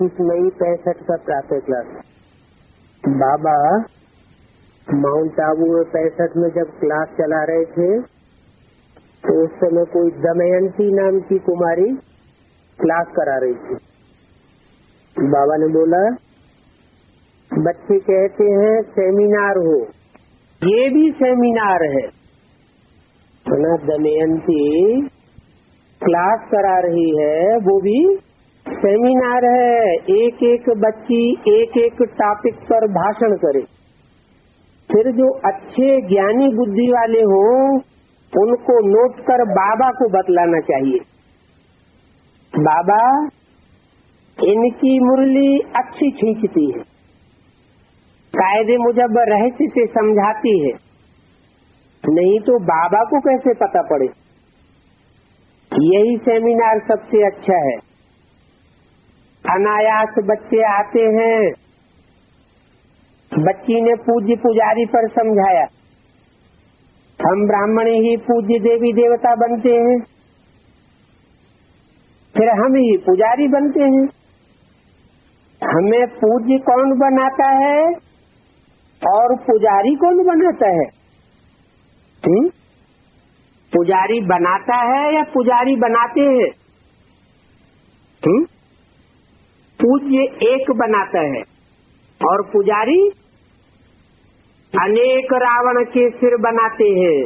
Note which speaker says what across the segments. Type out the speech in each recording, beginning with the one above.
Speaker 1: 35 मई 65 का प्रातः क्लास। बाबा माउंट आबू में 65 में जब क्लास चला रहे थे तो उस समय कोई दमयंती नाम की कुमारी क्लास करा रही थी। बाबा ने बोला बच्चे कहते हैं सेमिनार हो, ये भी सेमिनार है। ना दमयंती क्लास करा रही है, वो भी सेमिनार है। एक एक बच्ची एक एक टॉपिक पर भाषण करे। फिर जो अच्छे ज्ञानी बुद्धि वाले हो उनको नोट कर बाबा को बतलाना चाहिए, बाबा इनकी मुरली अच्छी खींचती है, कायदे मुजब रहस्य से समझाती है। नहीं तो बाबा को कैसे पता पड़े। यही सेमिनार सबसे अच्छा है। अनायास बच्चे आते हैं। बच्ची ने पूज्य पुजारी पर समझाया, हम ब्राह्मण ही पूज्य देवी देवता बनते हैं, फिर हम ही पुजारी बनते हैं। हमें पूज्य कौन बनाता है और पुजारी कौन बनाता है? पुजारी बनाता है या पुजारी बनाते हैं? पूज्य एक बनाता है और पुजारी अनेक रावण के सिर बनाते हैं।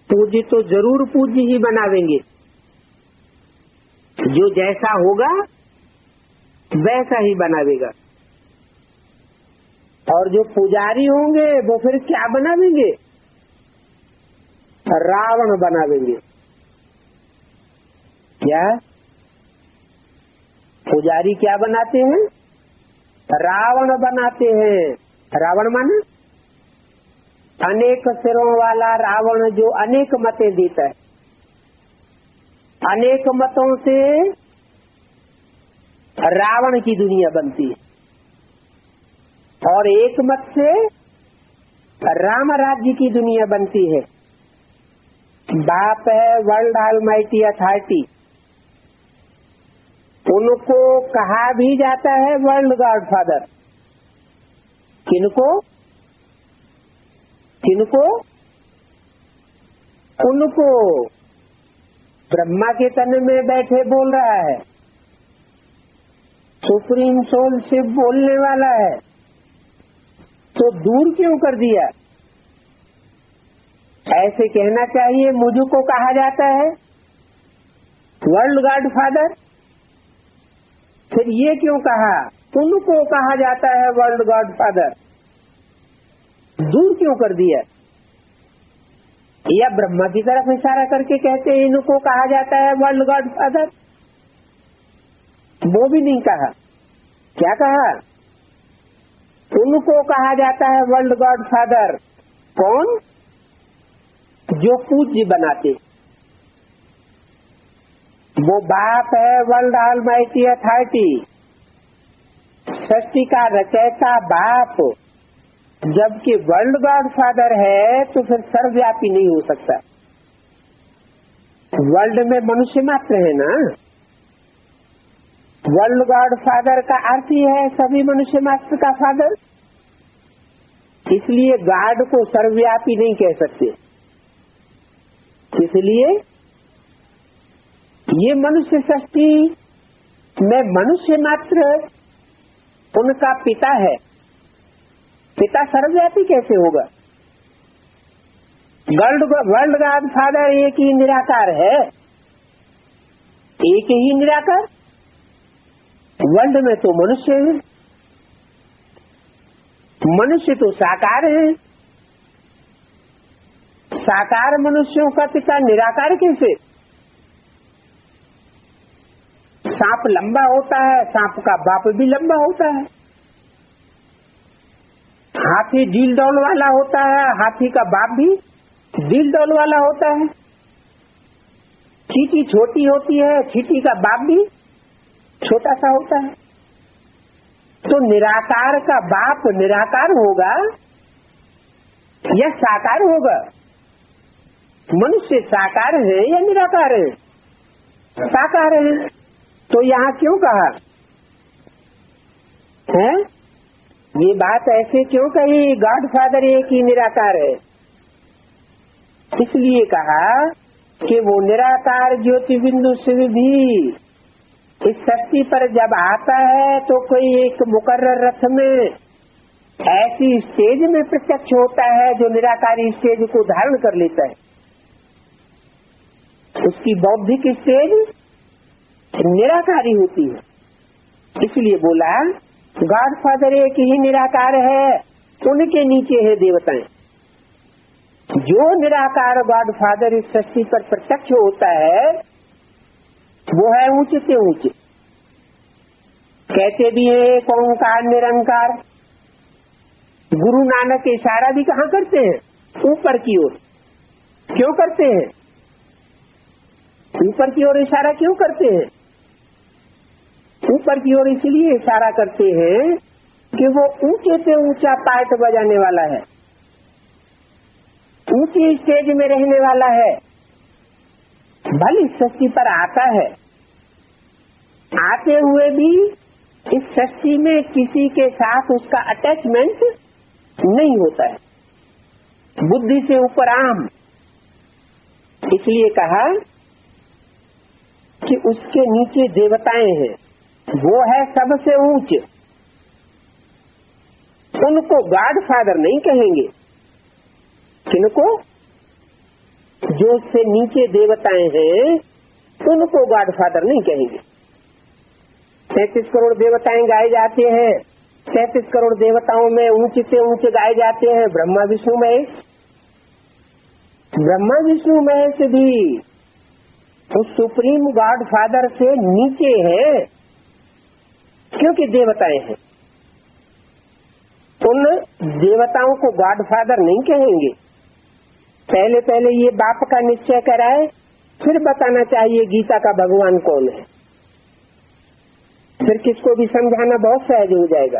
Speaker 1: पूज्य तो जरूर पूज्य ही बनावेंगे, जो जैसा होगा वैसा ही बनावेगा। और जो पुजारी होंगे वो फिर क्या बनावेंगे? रावण बनावेंगे। क्या पुजारी क्या बनाते हैं? रावण बनाते हैं। रावण माने अनेक सिरों वाला रावण, जो अनेक मतें देता है। अनेक मतों से रावण की दुनिया बनती है और एक मत से राम राज्य की दुनिया बनती है। बाप है वर्ल्ड ऑलमाइटी अथॉरिटी, उनको कहा भी जाता है वर्ल्ड गॉडफादर। किनको? किनको? उनको। ब्रह्मा के तन में बैठे बोल रहा है, सुप्रीम सोल शिव बोलने वाला है, तो दूर क्यों कर दिया? ऐसे कहना चाहिए मुझको कहा जाता है वर्ल्ड गॉडफादर। फिर ये क्यों कहा? उनको कहा जाता है वर्ल्ड गॉडफादर। दूर क्यों कर दिया? या ब्रह्मा की तरफ इशारा करके कहते हैं इनको कहा जाता है वर्ल्ड गॉडफादर? वो भी नहीं कहा। क्या कहा? उनको कहा जाता है वर्ल्ड गॉडफादर। कौन? जो पूज्य बनाते। वो बाप है वर्ल्ड ऑलमाइटी अथॉरिटी, सृष्टि का रचयिता बाप। जबकि वर्ल्ड गॉडफादर है तो फिर सर्वव्यापी नहीं हो सकता। वर्ल्ड में मनुष्य मात्र है ना। वर्ल्ड गॉडफादर का अर्थ ही है सभी मनुष्य मात्र का फादर। इसलिए गॉड को सर्वव्यापी नहीं कह सकते। इसलिए ये मनुष्य सृष्टि में मनुष्य मात्र उनका पिता है। पिता सर्वव्यापी कैसे होगा? वर्ल्ड गॉड फादर एक ही निराकार है, एक ही निराकार। वर्ल्ड में तो मनुष्य है, मनुष्य तो साकार है। साकार मनुष्यों का पिता निराकार कैसे? सांप लंबा होता है, सांप का बाप भी लंबा होता है। हाथी डील डौल वाला होता है, हाथी का बाप भी डील डौल वाला होता है। चींटी छोटी होती है, चींटी का बाप भी छोटा सा होता है। तो निराकार का बाप निराकार होगा या साकार होगा? मनुष्य साकार है या निराकार है? साकार है। तो यहाँ क्यों कहा है? ये बात ऐसे क्यों कही? गॉड फादर एक ही निराकार है, इसलिए कहा कि वो निराकार ज्योति बिंदु शिव भी इस सृष्टि पर जब आता है तो कोई एक मुकर्रर रथ में ऐसी स्टेज में प्रत्यक्ष होता है जो निराकारी स्टेज को धारण कर लेता है। उसकी बौद्धिक स्टेज निराकारी होती है, इसलिए बोला गॉड फादर एक ही निराकार है, उनके नीचे है देवताएं। जो निराकार गॉड फादर इस सृष्टि पर प्रत्यक्ष होता है वो है ऊंचे से ऊंचे। कहते भी है एक ओंकार निरंकार। गुरु नानक इशारा भी कहाँ करते हैं? ऊपर की ओर। क्यों करते हैं? ऊपर की ओर इशारा क्यों करते हैं? ऊपर की ओर इसलिए इशारा करते हैं कि वो ऊंचे से ऊंचा पार्ट बजाने वाला है, ऊंची स्टेज में रहने वाला है। भले सृष्टि पर आता है, आते हुए भी इस सृष्टि में किसी के साथ उसका अटैचमेंट नहीं होता है, बुद्धि से ऊपर आम। इसलिए कहा कि उसके नीचे देवताएं हैं, वो है सबसे ऊंचे। उनको गॉड फादर नहीं कहेंगे। किनको? जो उससे नीचे देवताएं हैं उनको गॉड फादर नहीं कहेंगे। 33 करोड़ देवताएं गाए जाते हैं। 33 करोड़ देवताओं में ऊंचे से ऊंचे गाए जाते हैं ब्रह्मा विष्णु महेश। ब्रह्मा विष्णु महेश भी तो सुप्रीम गॉड फादर से नीचे है, क्योंकि देवताएं हैं। उन देवताओं को गॉड फादर नहीं कहेंगे। पहले पहले ये बाप का निश्चय कराए, फिर बताना चाहिए गीता का भगवान कौन है। फिर किसको भी समझाना बहुत सहज हो जाएगा।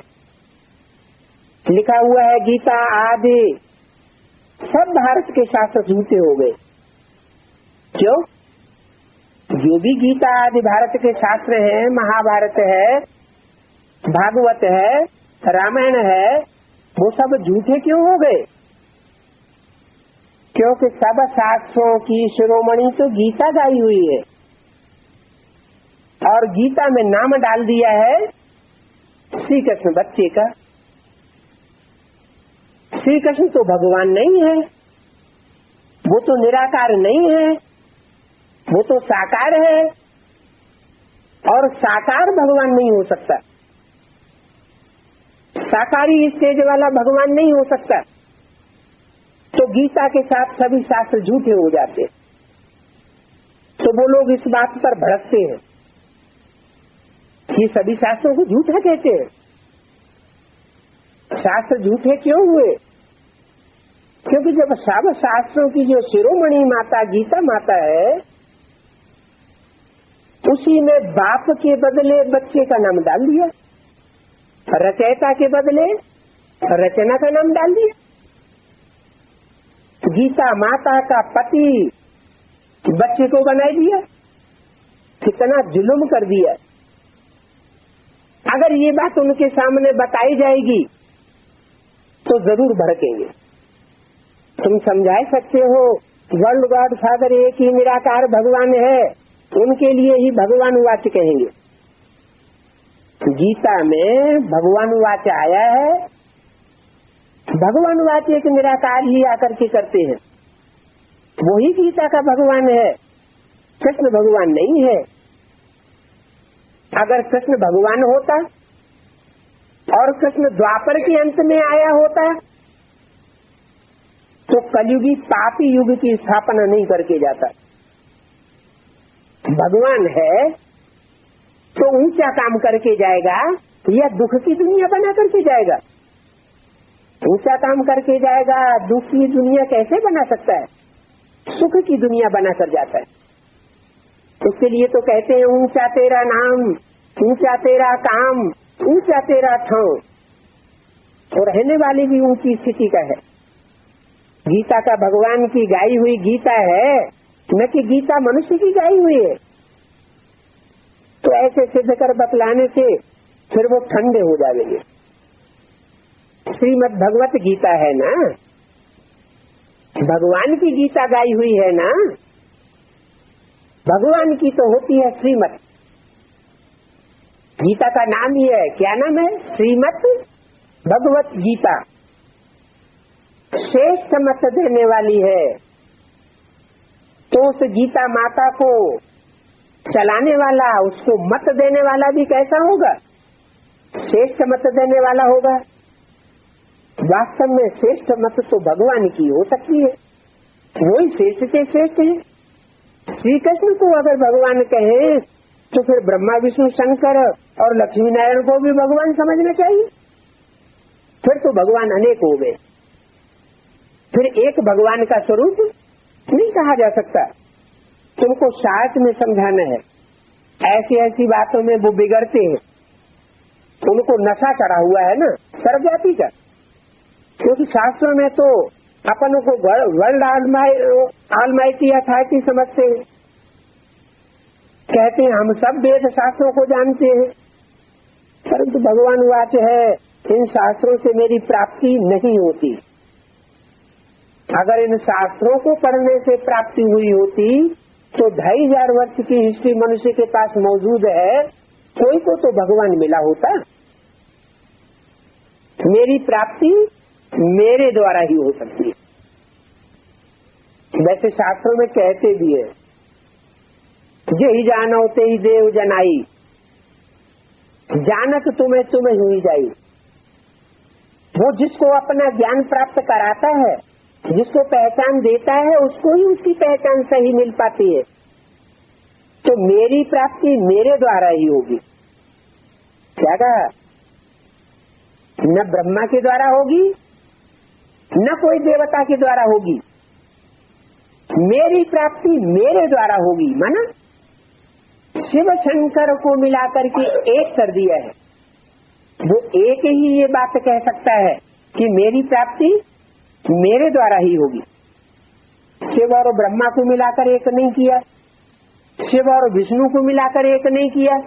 Speaker 1: लिखा हुआ है गीता आदि सब भारत के शास्त्र झूठे हो गए। क्यों? जो भी गीता आदि भारत के शास्त्र हैं, महाभारत है, भागवत है, रामायण है, वो सब झूठे क्यों हो गए? क्योंकि सब शास्त्रों की शिरोमणि तो गीता गाई हुई है, और गीता में नाम डाल दिया है श्री कृष्ण बच्चे का। श्री कृष्ण तो भगवान नहीं है, वो तो निराकार नहीं है, वो तो साकार है, और साकार भगवान नहीं हो सकता। साकारी स्टेज वाला भगवान नहीं हो सकता। तो गीता के साथ सभी शास्त्र झूठे हो जाते। तो वो लोग इस बात पर भड़कते हैं, ये सभी शास्त्रों को झूठा कहते हैं। शास्त्र झूठे क्यों हुए? क्योंकि जब सब शास्त्रों की जो शिरोमणि माता गीता माता है, उसी ने बाप के बदले बच्चे का नाम डाल दिया, रचयिता के बदले रचना का नाम डाल दिया। गीता माता का पति बच्चे को बना दिया। कितना जुल्म कर दिया। अगर ये बात उनके सामने बताई जाएगी तो जरूर भड़केंगे। तुम समझा सकते हो वर्ल्ड गॉड फादर एक ही निराकार भगवान है, उनके लिए ही भगवान वाच कहेंगे। गीता में भगवान वाच आया है, भगवान वाच एक निराकार ही आकर के करते हैं, वही गीता का भगवान है, कृष्ण भगवान नहीं है। अगर कृष्ण भगवान होता और कृष्ण द्वापर के अंत में आया होता तो कलयुगी पापी युग की स्थापना नहीं करके जाता। भगवान है तो ऊंचा काम करके जाएगा या दुख की दुनिया बना करके जाएगा? ऊंचा काम करके जाएगा, दुख की दुनिया कैसे बना सकता है? सुख की दुनिया बना कर जाता है। उसके लिए तो कहते हैं ऊंचा तेरा नाम, ऊंचा तेरा काम, ऊंचा तेरा ठाव। और रहने वाली भी ऊंची स्थिति का है। गीता का भगवान की गाई हुई गीता है, न कि गीता मनुष्य की गाई हुई है। तो ऐसे सिद्ध कर बतलाने से फिर वो ठंडे हो जाएंगे। श्रीमद् भगवत गीता है ना, भगवान की गीता गाई हुई है ना, भगवान की तो होती है श्रीमद्। गीता का नाम ही है, क्या नाम है? श्रीमद् भगवत गीता। श्रेष्ठ मत देने वाली है, तो उस गीता माता को चलाने वाला, उसको मत देने वाला भी कैसा होगा? श्रेष्ठ मत देने वाला होगा। वास्तव में श्रेष्ठ मत तो भगवान की हो सकती है, वही श्रेष्ठ से श्रेष्ठ है। श्री कृष्ण को अगर भगवान कहे तो फिर ब्रह्मा विष्णु शंकर और लक्ष्मी नारायण को भी भगवान समझना चाहिए। फिर तो भगवान अनेक हो गए, फिर एक भगवान का स्वरूप नहीं कहा जा सकता। तुमको शास्त्र में समझाना है, ऐसी ऐसी बातों में वो बिगड़ते हैं, उनको नशा चढ़ा हुआ है ना सर्वजाति का। क्योंकि शास्त्रों में तो अपन को वर्ल्ड ऑलमाइटी अथॉरिटी समझते हैं, कहते हैं हम सब वेद शास्त्रों को जानते हैं, परंतु भगवान वाच है इन शास्त्रों से मेरी प्राप्ति नहीं होती। अगर इन शास्त्रों को पढ़ने से प्राप्ति हुई होती तो 2500 वर्ष की हिस्ट्री मनुष्य के पास मौजूद है, कोई को तो भगवान मिला होता। मेरी प्राप्ति मेरे द्वारा ही हो सकती है। वैसे शास्त्रों में कहते भी है, जे ही जानो ते ही देव जनाई, जानत तुम्हें तुम्हें हुई जाई। वो जिसको अपना ज्ञान प्राप्त कराता है, जिसको पहचान देता है, उसको ही उसकी पहचान सही मिल पाती है। तो मेरी प्राप्ति मेरे द्वारा ही होगी। क्या कहा? न ब्रह्मा के द्वारा होगी, न कोई देवता के द्वारा होगी, मेरी प्राप्ति मेरे द्वारा होगी। माना शिव शंकर को मिलाकर के एक कर दिया है। वो एक ही ये बात कह सकता है कि मेरी प्राप्ति मेरे द्वारा ही होगी। शिव और ब्रह्मा को मिलाकर एक नहीं किया, शिव और विष्णु को मिलाकर एक नहीं किया,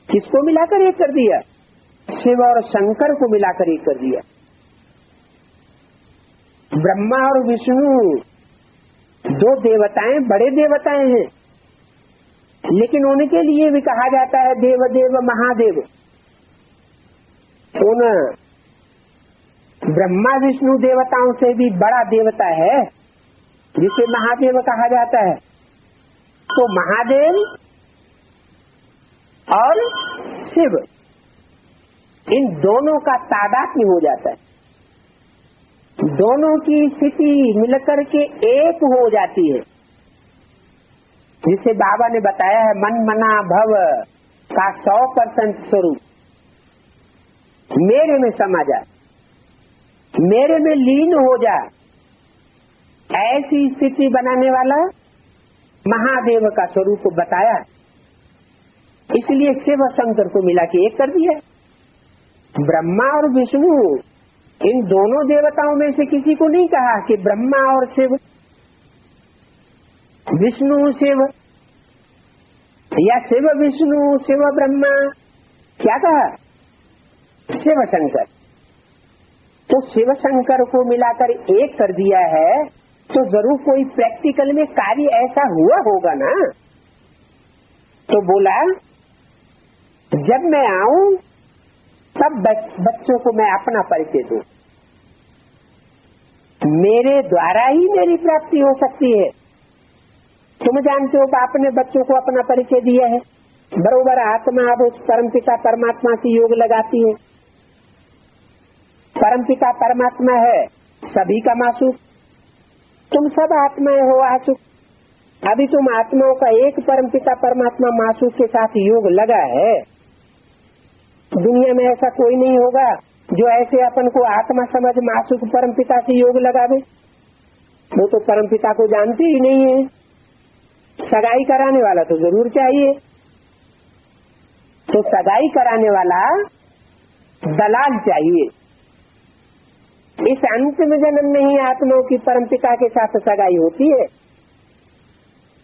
Speaker 1: किसको मिलाकर एक कर दिया? शिव और शंकर को मिलाकर एक कर दिया। ब्रह्मा और विष्णु दो देवताएं, बड़े देवताएं हैं, लेकिन उनके लिए भी कहा जाता है देव देव महादेव। उन ब्रह्मा विष्णु देवताओं से भी बड़ा देवता है जिसे महादेव कहा जाता है। तो महादेव और शिव, इन दोनों का तादात्म्य हो जाता है, दोनों की स्थिति मिलकर के एक हो जाती है। जिसे बाबा ने बताया है मन मना भव का 100% स्वरूप मेरे में समा जा, मेरे में लीन हो जा, ऐसी स्थिति बनाने वाला महादेव का स्वरूप बताया। इसलिए शिव शंकर को मिला के एक कर दिया। ब्रह्मा और विष्णु, इन दोनों देवताओं में से किसी को नहीं कहा कि ब्रह्मा और शिव, विष्णु शिव, या शिव विष्णु शिव ब्रह्मा। क्या कहा? शिव शंकर। तो शिव शंकर को मिलाकर एक कर दिया है, तो जरूर कोई प्रैक्टिकल में कार्य ऐसा हुआ होगा ना। तो बोला जब मैं आऊं तब बच्चों को मैं अपना परिचय दूं, मेरे द्वारा ही मेरी प्राप्ति हो सकती है। तुम जानते हो बाप ने बच्चों को अपना परिचय दिया है, बरोबर आत्मा अब उस परमपिता परमात्मा से योग लगाती है। परमपिता परमात्मा है सभी का मासूक, तुम सब आत्माएं हो आसुक। अभी तुम आत्माओं का एक परमपिता परमात्मा मासूक के साथ योग लगा है। दुनिया में ऐसा कोई नहीं होगा जो ऐसे अपन को आत्मा समझ मासूक परमपिता से योग लगावे। वो तो परमपिता को जानते ही नहीं है। सगाई कराने वाला तो जरूर चाहिए। तो सगाई कराने वाला दलाल चाहिए। इस अंतिम जन्म में ही आत्माओं की परमपिता के साथ सगाई होती है,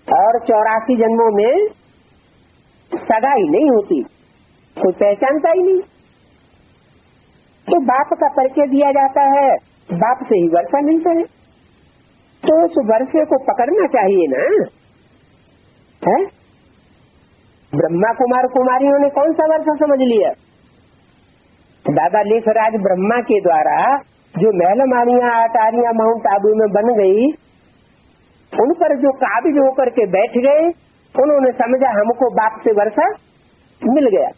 Speaker 1: और 84 जन्मों में सगाई नहीं होती। कोई पहचानता ही नहीं। तो बाप का परिचय दिया जाता है, बाप से ही वर्षा मिलता है, तो उस वर्षे को पकड़ना चाहिए ना है। ब्रह्मा कुमार कुमारियों ने कौन सा वर्षा समझ लिया? दादा लेखराज ब्रह्मा के द्वारा जो महल माड़ियां अटारियां माउंट आबू में बन गई, उन पर जो काबिज होकर के बैठ गए, उन्होंने समझा हमको बाप से वर्षा मिल गया।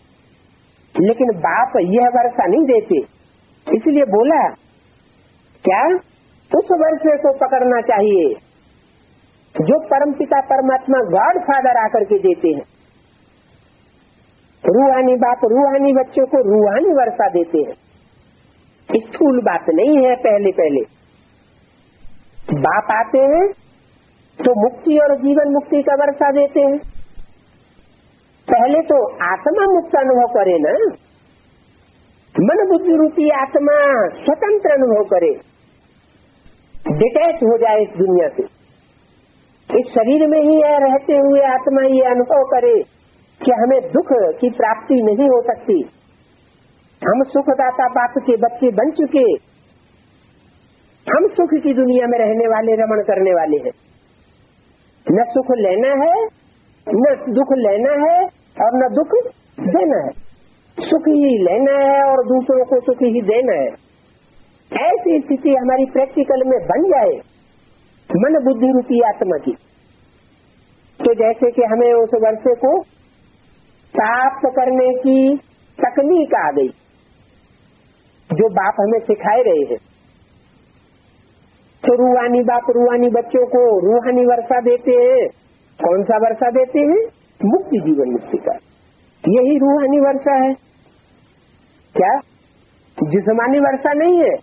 Speaker 1: लेकिन बाप यह वर्षा नहीं देते, इसलिए बोला क्या उस वर्षे को पकड़ना चाहिए जो परमपिता परमात्मा गॉड फादर आकर के देते हैं। रूहानी बाप रूहानी बच्चों को रूहानी वर्षा देते हैं। स्थूल बात नहीं है। पहले पहले बाप आते हैं तो मुक्ति और जीवन मुक्ति का वर्षा देते हैं। पहले तो आत्मा मुक्त अनुभव करे ना, मन बुद्धि रूपी आत्मा स्वतंत्र अनुभव करे, डिटैच हो जाए इस दुनिया से। इस शरीर में ही है रहते हुए आत्मा ये अनुभव करे कि हमें दुख की प्राप्ति नहीं हो सकती, हम सुखदाता बाप के बच्चे बन चुके, हम सुख की दुनिया में रहने वाले रमण करने वाले हैं। न सुख लेना है न दुख लेना है और न दुख देना है, सुख ही लेना है और दूसरों को सुख ही देना है। ऐसी स्थिति हमारी प्रैक्टिकल में बन जाए मन बुद्धि रूपी आत्मा की, तो जैसे कि हमें उस वर्षे को प्राप्त करने की तकनीक आ गई जो बाप हमें सिखाए रहे हैं। तो रूहानी बाप रूहानी बच्चों को रूहानी वर्षा देते हैं। कौन सा वर्षा देते हैं? मुक्ति जीवन मुक्ति का, यही रूहानी वर्षा है। क्या जिस्मानी वर्षा नहीं है?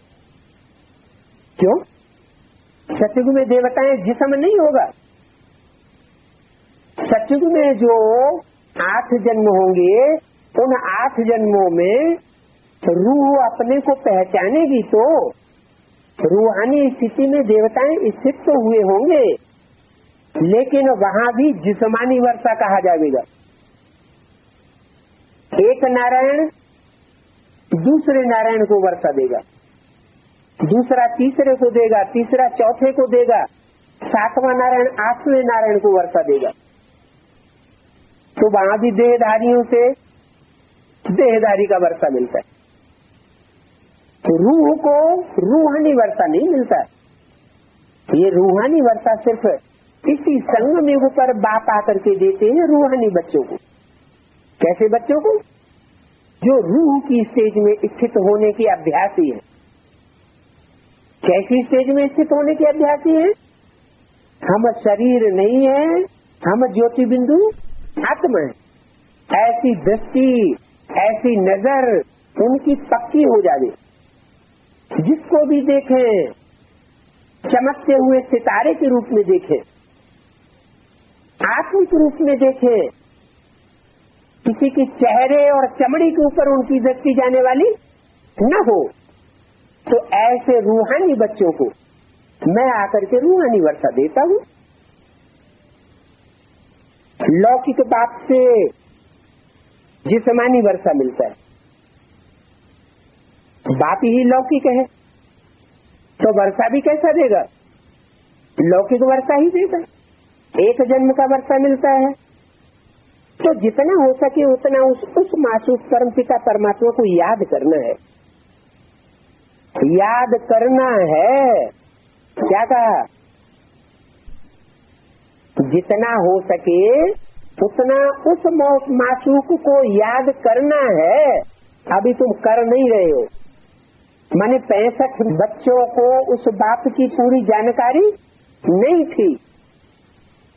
Speaker 1: क्यों? सतयुग में देवताएं जिस्म नहीं होगा। सतयुग में जो 8 जन्म होंगे, उन 8 जन्मों में रूह अपने को पहचानेगी तो रूहानी स्थिति में देवताएं स्थित तो हुए होंगे, लेकिन वहां भी जिस्मानी वर्षा कहा जाएगा। एक नारायण दूसरे नारायण को वर्षा देगा, दूसरा तीसरे को देगा, तीसरा चौथे को देगा, 7वां नारायण 8वें नारायण को वर्षा देगा। तो वहां भी देहधारियों से देहधारी का वर्षा मिलता है। तो रूह को रूहानी वर्षा नहीं मिलता। ये रूहानी वर्षा सिर्फ इसी संगम युग पर बाप आकर के देते हैं रूहानी बच्चों को। कैसे बच्चों को? जो रूह की स्टेज में स्थित होने के अभ्यासी है। कैसी स्टेज में स्थित होने के अभ्यासी है? हम शरीर नहीं है, हम ज्योति बिंदु आत्मा है। ऐसी दृष्टि ऐसी नजर उनकी पक्की हो जाए, जिसको भी देखें चमकते हुए सितारे के रूप में देखें, आत्मिक रूप में देखें, किसी के चेहरे और चमड़ी के ऊपर उनकी दृष्टि जाने वाली न हो। तो ऐसे रूहानी बच्चों को मैं आकर के रूहानी वर्षा देता हूँ। लौकिक बाप से जिस्मानी वर्षा मिलता है, बाप ही लौकिक है तो वर्षा भी कैसा देगा? लौकिक वर्षा ही देगा। एक जन्म का वर्षा मिलता है, तो जितना हो सके उतना उस मासूम परमपिता परमात्मा को याद करना है। याद करना है। क्या कहा? जितना हो सके उतना उस मासूक को याद करना है। अभी तुम कर नहीं रहे हो। माने 65 बच्चों को उस बाप की पूरी जानकारी नहीं थी,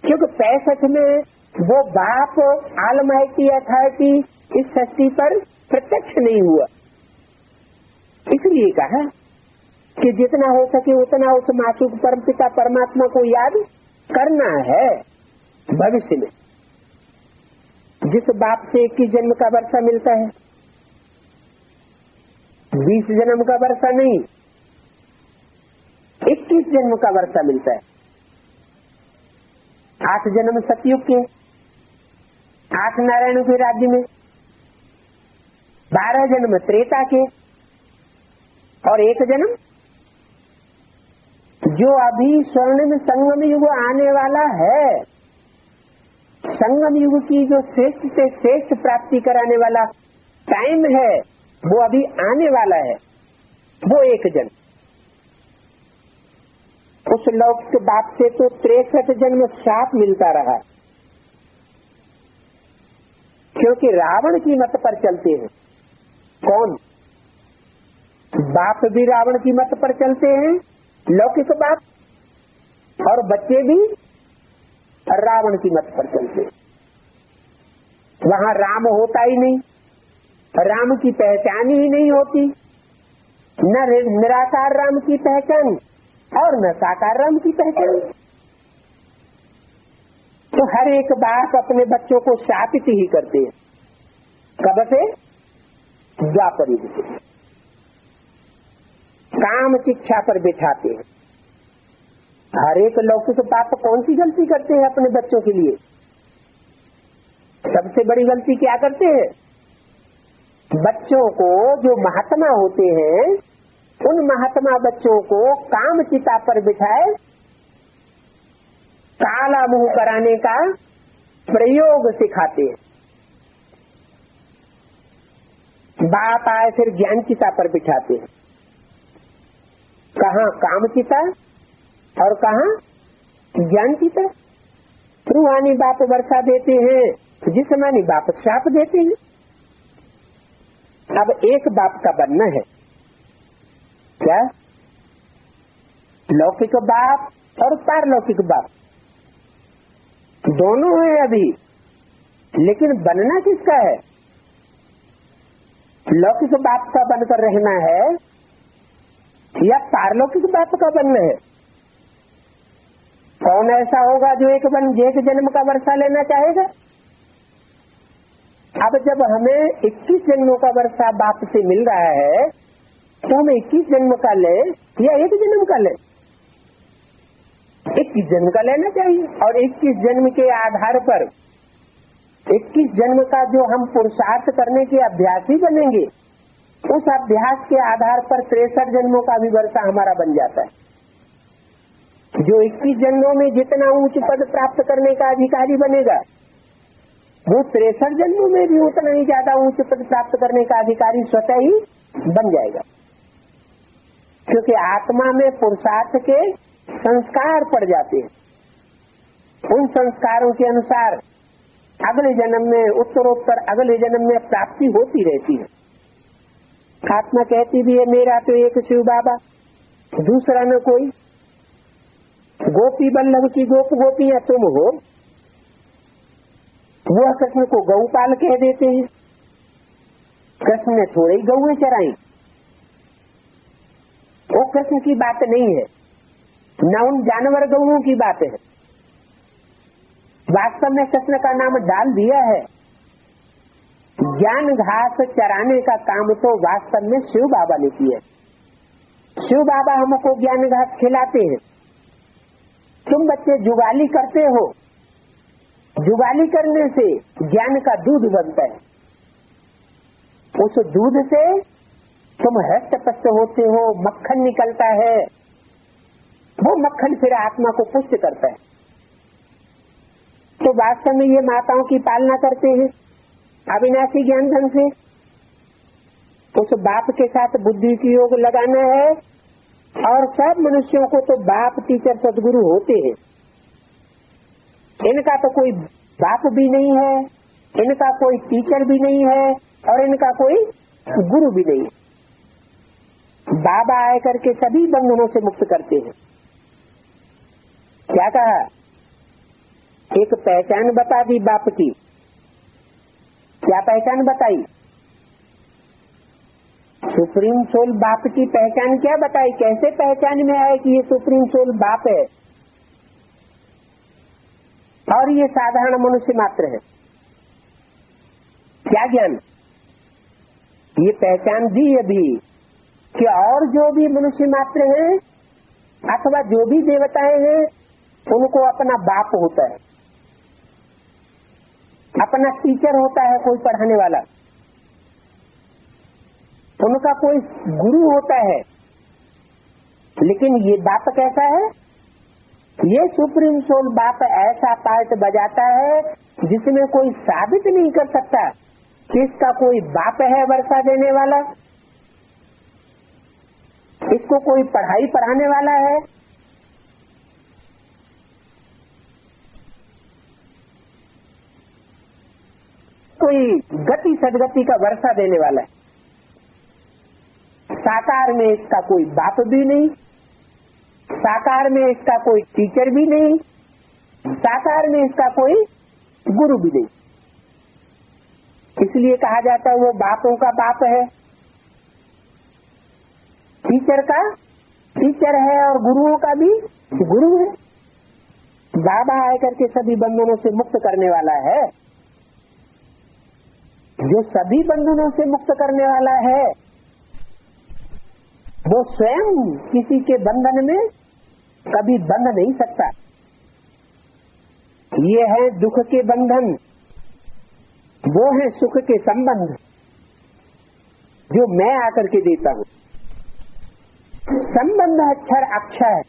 Speaker 1: क्योंकि 65 में वो बाप ऑलमाइटी अथॉरिटी इस सृष्टि पर प्रत्यक्ष नहीं हुआ। इसलिए कहा कि जितना हो सके उतना उस मासूक परमपिता परमात्मा को याद करना है। भविष्य में जिस बाप से 21 जन्म का वर्षा मिलता है, 20 जन्म का वर्षा नहीं, 21 जन्म का वर्षा मिलता है। 8 जन्म सतयुग के, 8 नारायणों के राज्य में, 12 जन्म त्रेता के और 1 जन्म जो अभी स्वर्णिम संगम युग आने वाला है। संगम युग की जो श्रेष्ठ से श्रेष्ठ प्राप्ति कराने वाला टाइम है वो अभी आने वाला है, वो 1 जन्म। उस लौकिक बाप से तो 63 जन्म शाप मिलता रहा, क्योंकि रावण की मत पर चलते हैं। कौन? बाप भी रावण की मत पर चलते हैं, लौकिक बाप, और बच्चे भी रावण की मत पर चलते हैं। वहाँ राम होता ही नहीं, राम की पहचान ही नहीं होती, न निराकार राम की पहचान और न साकार राम की पहचान। तो हर एक बाप अपने बच्चों को शापित ही करते हैं। कब से? द्वापर युग से। काम शिक्षा पर बिठाते हैं। हर एक लौकिक बाप कौन सी गलती करते हैं अपने बच्चों के लिए? सबसे बड़ी गलती क्या करते हैं? बच्चों को, जो महात्मा होते हैं, उन महात्मा बच्चों को काम चिता पर बिठाए काला मुंह कराने का प्रयोग सिखाते हैं। बाप आए फिर ज्ञान चिता पर बिठाते हैं। कहाँ काम चिता और कहाँ ज्ञान चिता। रूहानी बाप वर्षा देते हैं, जिस्मानी बाप श्राप देते हैं। अब एक बाप का बनना है क्या? लौकिक बाप और पारलौकिक बाप दोनों है अभी, लेकिन बनना किसका है? लौकिक बाप का बनकर रहना है या पारलौकिक बाप का बनना है? कौन ऐसा होगा जो एक जन्म का वर्षा लेना चाहेगा? अब जब हमें 21 जन्मों का वर्षा बाप से मिल रहा है, तो हमें 21 जन्म का ले या 1 जन्म का ले? 21 जन्म का लेना चाहिए। और 21 जन्म के आधार पर 21 जन्म का जो हम पुरुषार्थ करने के अभ्यासी बनेंगे, उस अभ्यास के आधार पर 63 जन्मों का भी वर्षा हमारा बन जाता है। जो 21 जन्मों में जितना ऊंच पद प्राप्त करने का अधिकारी बनेगा, वो 63 जन्मों में भी उतना ही ज्यादा ऊंच पद प्राप्त करने का अधिकारी स्वतः ही बन जाएगा। क्योंकि आत्मा में पुरुषार्थ के संस्कार पड़ जाते हैं। उन संस्कारों के अनुसार अगले जन्म में, उत्तरोत्तर अगले जन्म में प्राप्ति होती रहती है। आत्मा कहती भी है, मेरा तो एक शिव बाबा, दूसरा न कोई। गोपी बल्लभ की गोपियां तुम हो। वह कृष्ण को गौपाल कह देते हैं। कृष्ण ने थोड़ी गौएं चराई, वो कृष्ण की बात नहीं है, न उन जानवर गौओं की बात है। वास्तव में कृष्ण का नाम डाल दिया है। ज्ञान घास चराने का काम तो वास्तव में शिव बाबा ने किया। शिव बाबा हमको ज्ञान घास खिलाते हैं। तुम बच्चे जुगाली करते हो, जुगाली करने से ज्ञान का दूध बनता है। उस दूध से तुम हष्ट पुष्ट होते हो, मक्खन निकलता है। वो मक्खन फिर आत्मा को पुष्ट करता है। तो वास्तव में ये माताओं की पालना करते हैं अविनाशी ज्ञान धन से। उस बाप के साथ बुद्धि की योग लगाना है। और सब मनुष्यों को तो बाप टीचर सदगुरु होते हैं। इनका तो कोई बाप भी नहीं है, इनका कोई टीचर भी नहीं है, और इनका कोई गुरु भी नहीं। बाबा आए करके सभी बंधनों से मुक्त करते हैं। क्या कहा? एक पहचान बता दी बाप की। क्या पहचान बताई? सुप्रीम सोल बाप की पहचान क्या बताई? कैसे पहचान में आए कि ये सुप्रीम सोल बाप है और ये साधारण मनुष्य मात्र है? क्या ज्ञान? ये पहचान दी अभी कि और जो भी मनुष्य मात्र हैं अथवा जो भी देवताएं हैं, उनको अपना बाप होता है, अपना टीचर होता है, कोई पढ़ाने वाला। उनका कोई गुरु होता है, लेकिन ये बाप कैसा है? ये सुप्रीम सोल बाप ऐसा पार्ट बजाता है जिसमें कोई साबित नहीं कर सकता कि इसका कोई बाप है वर्षा देने वाला, इसको कोई पढ़ाई पढ़ाने वाला है। कोई गति सदगति का वर्षा देने वाला है। साकार में इसका कोई बाप भी नहीं, साकार में इसका कोई टीचर भी नहीं, साकार में इसका कोई गुरु भी नहीं। इसलिए कहा जाता है वो बापों का बाप है, टीचर का टीचर है और गुरुओं का भी गुरु है। बाबा आकर के सभी बंधनों से मुक्त करने वाला है। जो सभी बंधनों से मुक्त करने वाला है वो स्वयं किसी के बंधन में कभी बंध नहीं सकता। ये है दुख के बंधन, वो है सुख के संबंध जो मैं आकर के देता हूँ। संबंध अक्षर अक्षय,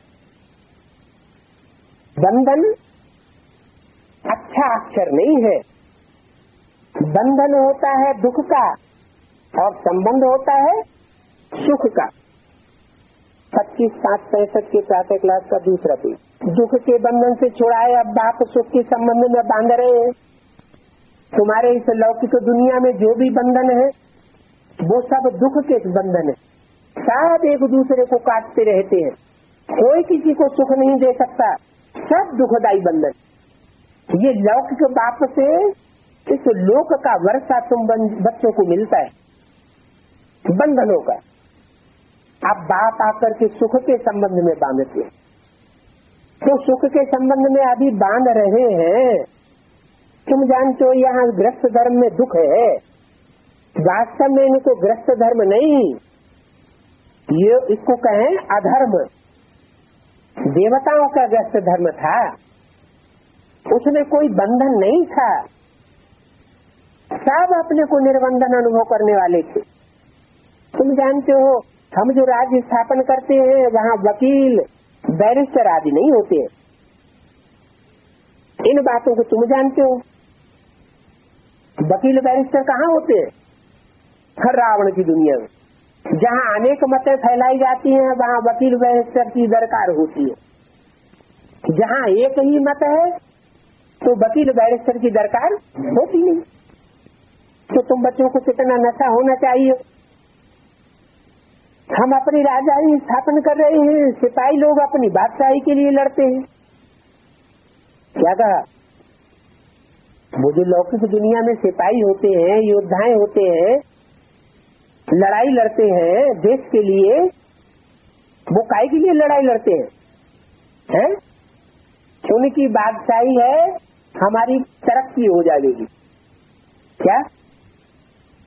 Speaker 1: बंधन अच्छा अक्षर नहीं है। बंधन होता है दुख का और संबंध होता है सुख का। 25/5/65 के प्रातः क्लास का दूसरा पेज। दुख के बंधन से छुड़ाए अब बाप सुख के संबंध में बांध रहे हैं। तुम्हारे इस लौकिक दुनिया में जो भी बंधन है वो सब दुख के बंधन है। सब एक दूसरे को काटते रहते हैं, कोई किसी को सुख नहीं दे सकता, सब दुखदायी बंधन। ये लौकिक बाप से इस लोक का वर्षा तुम बच्चों को मिलता है बंधनों का। अब बाप आकर के सुख के संबंध में बांधते हैं, तो सुख के संबंध में अभी बांध रहे हैं। तुम जानते हो यहाँ ग्रस्त धर्म में दुख है, वास्तव में इनको ग्रस्त धर्म नहीं, ये इसको कहें अधर्म। देवताओं का ग्रस्त धर्म था, उसमें कोई बंधन नहीं था, सब अपने को निर्बंधन अनुभव करने वाले थे। तुम जानते हो हम जो राज्य स्थापन करते हैं वहाँ वकील बैरिस्टर आदि नहीं होते। इन बातों को तुम जानते हो। वकील बैरिस्टर कहाँ होते हैं? हर रावण की दुनिया में जहाँ अनेक मतें फैलाई जाती हैं वहाँ वकील बैरिस्टर की दरकार होती है। जहाँ एक ही मत है तो वकील बैरिस्टर की दरकार होती नहीं। तो तुम बच्चों को कितना नशा होना चाहिए। हम अपनी राजधानी स्थापन कर रहे हैं, सिपाही लोग अपनी बादशाही के लिए लड़ते हैं। क्या कहा? वो जो लौकिक दुनिया में सिपाही होते हैं, योद्धाएं होते हैं, लड़ाई लड़ते हैं देश के लिए, वो काहे के लिए लड़ाई लड़ते हैं? उनकी बादशाही है हमारी तरक्की हो जाएगी। क्या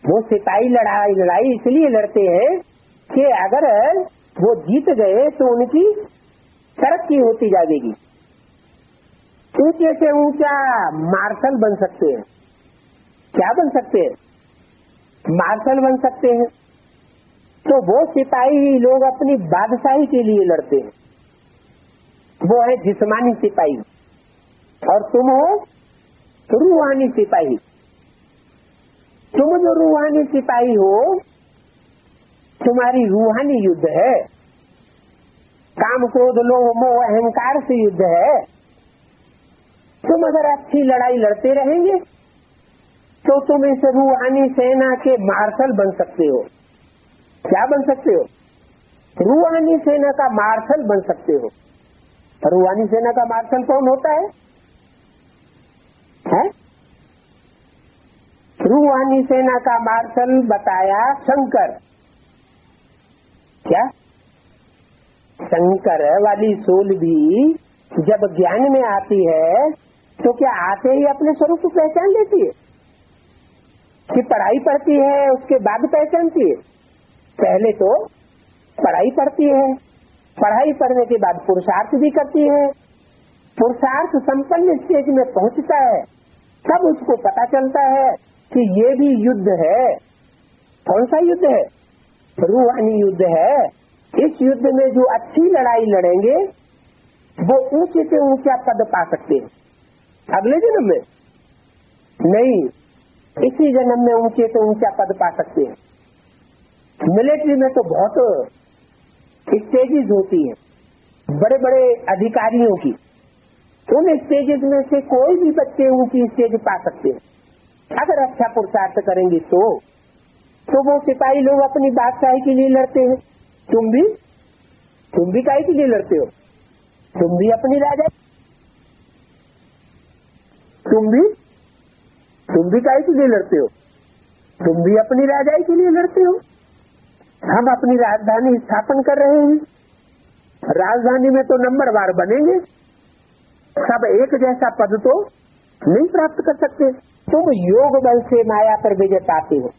Speaker 1: वो सिपाही लड़ाई इसलिए लड़ते हैं कि अगर वो जीत गए तो उनकी तरक्की होती जाएगी, ऊंचे से ऊंचा मार्शल बन सकते हैं। क्या बन सकते हैं? मार्शल बन सकते हैं। तो वो सिपाही लोग अपनी बादशाही के लिए लड़ते हैं, वो है जिस्मानी सिपाही, और तुम हो रूहानी सिपाही। तुम जो रूहानी सिपाही हो, तुम्हारी रूहानी युद्ध है, काम क्रोध लोभ मोह अहंकार से युद्ध है। तुम अगर अच्छी लड़ाई लड़ते रहेंगे तो तुम इस रूहानी सेना के मार्शल बन सकते हो। क्या बन सकते हो? रूहानी सेना का मार्शल बन सकते हो। रूहानी सेना का मार्शल कौन होता है? रूहानी सेना का मार्शल बताया शंकर। क्या? शंकर वाली सोल भी जब ज्ञान में आती है तो क्या आते ही अपने स्वरूप को पहचान लेती है कि पढ़ाई पढ़ती है उसके बाद पहचानती है? पहले तो पढ़ाई पढ़ती है, पढ़ाई पढ़ने के बाद पुरुषार्थ भी करती है, पुरुषार्थ संपन्न स्टेज में पहुंचता है, तब उसको पता चलता है कि ये भी युद्ध है। कौन सा युद्ध है? रूहानी युद्ध है। इस युद्ध में जो अच्छी लड़ाई लड़ेंगे वो ऊंचे से ऊंचा पद पा सकते हैं। अगले जन्म में नहीं, इसी जन्म में ऊंचे से ऊंचा पद पा सकते हैं। मिलिट्री में तो बहुत स्टेजेस होती हैं बड़े बड़े अधिकारियों की, उन स्टेजेस में से कोई भी बच्चे ऊंची स्टेज पा सकते हैं अगर अच्छा पुरुषार्थ करेंगे तो वो सिपाही लोग अपनी बादशाही के लिए लड़ते हैं। तुम भी काहे के लिए लड़ते हो? तुम भी अपनी राजा, तुम भी काहे के लिए लड़ते हो? तुम भी अपनी राजाई के लिए लड़ते हो। हम अपनी राजधानी स्थापन कर रहे हैं, राजधानी में तो नंबरवार बनेंगे, सब एक जैसा पद तो नहीं प्राप्त कर सकते। तुम योग बल से माया पर विजय पाते हो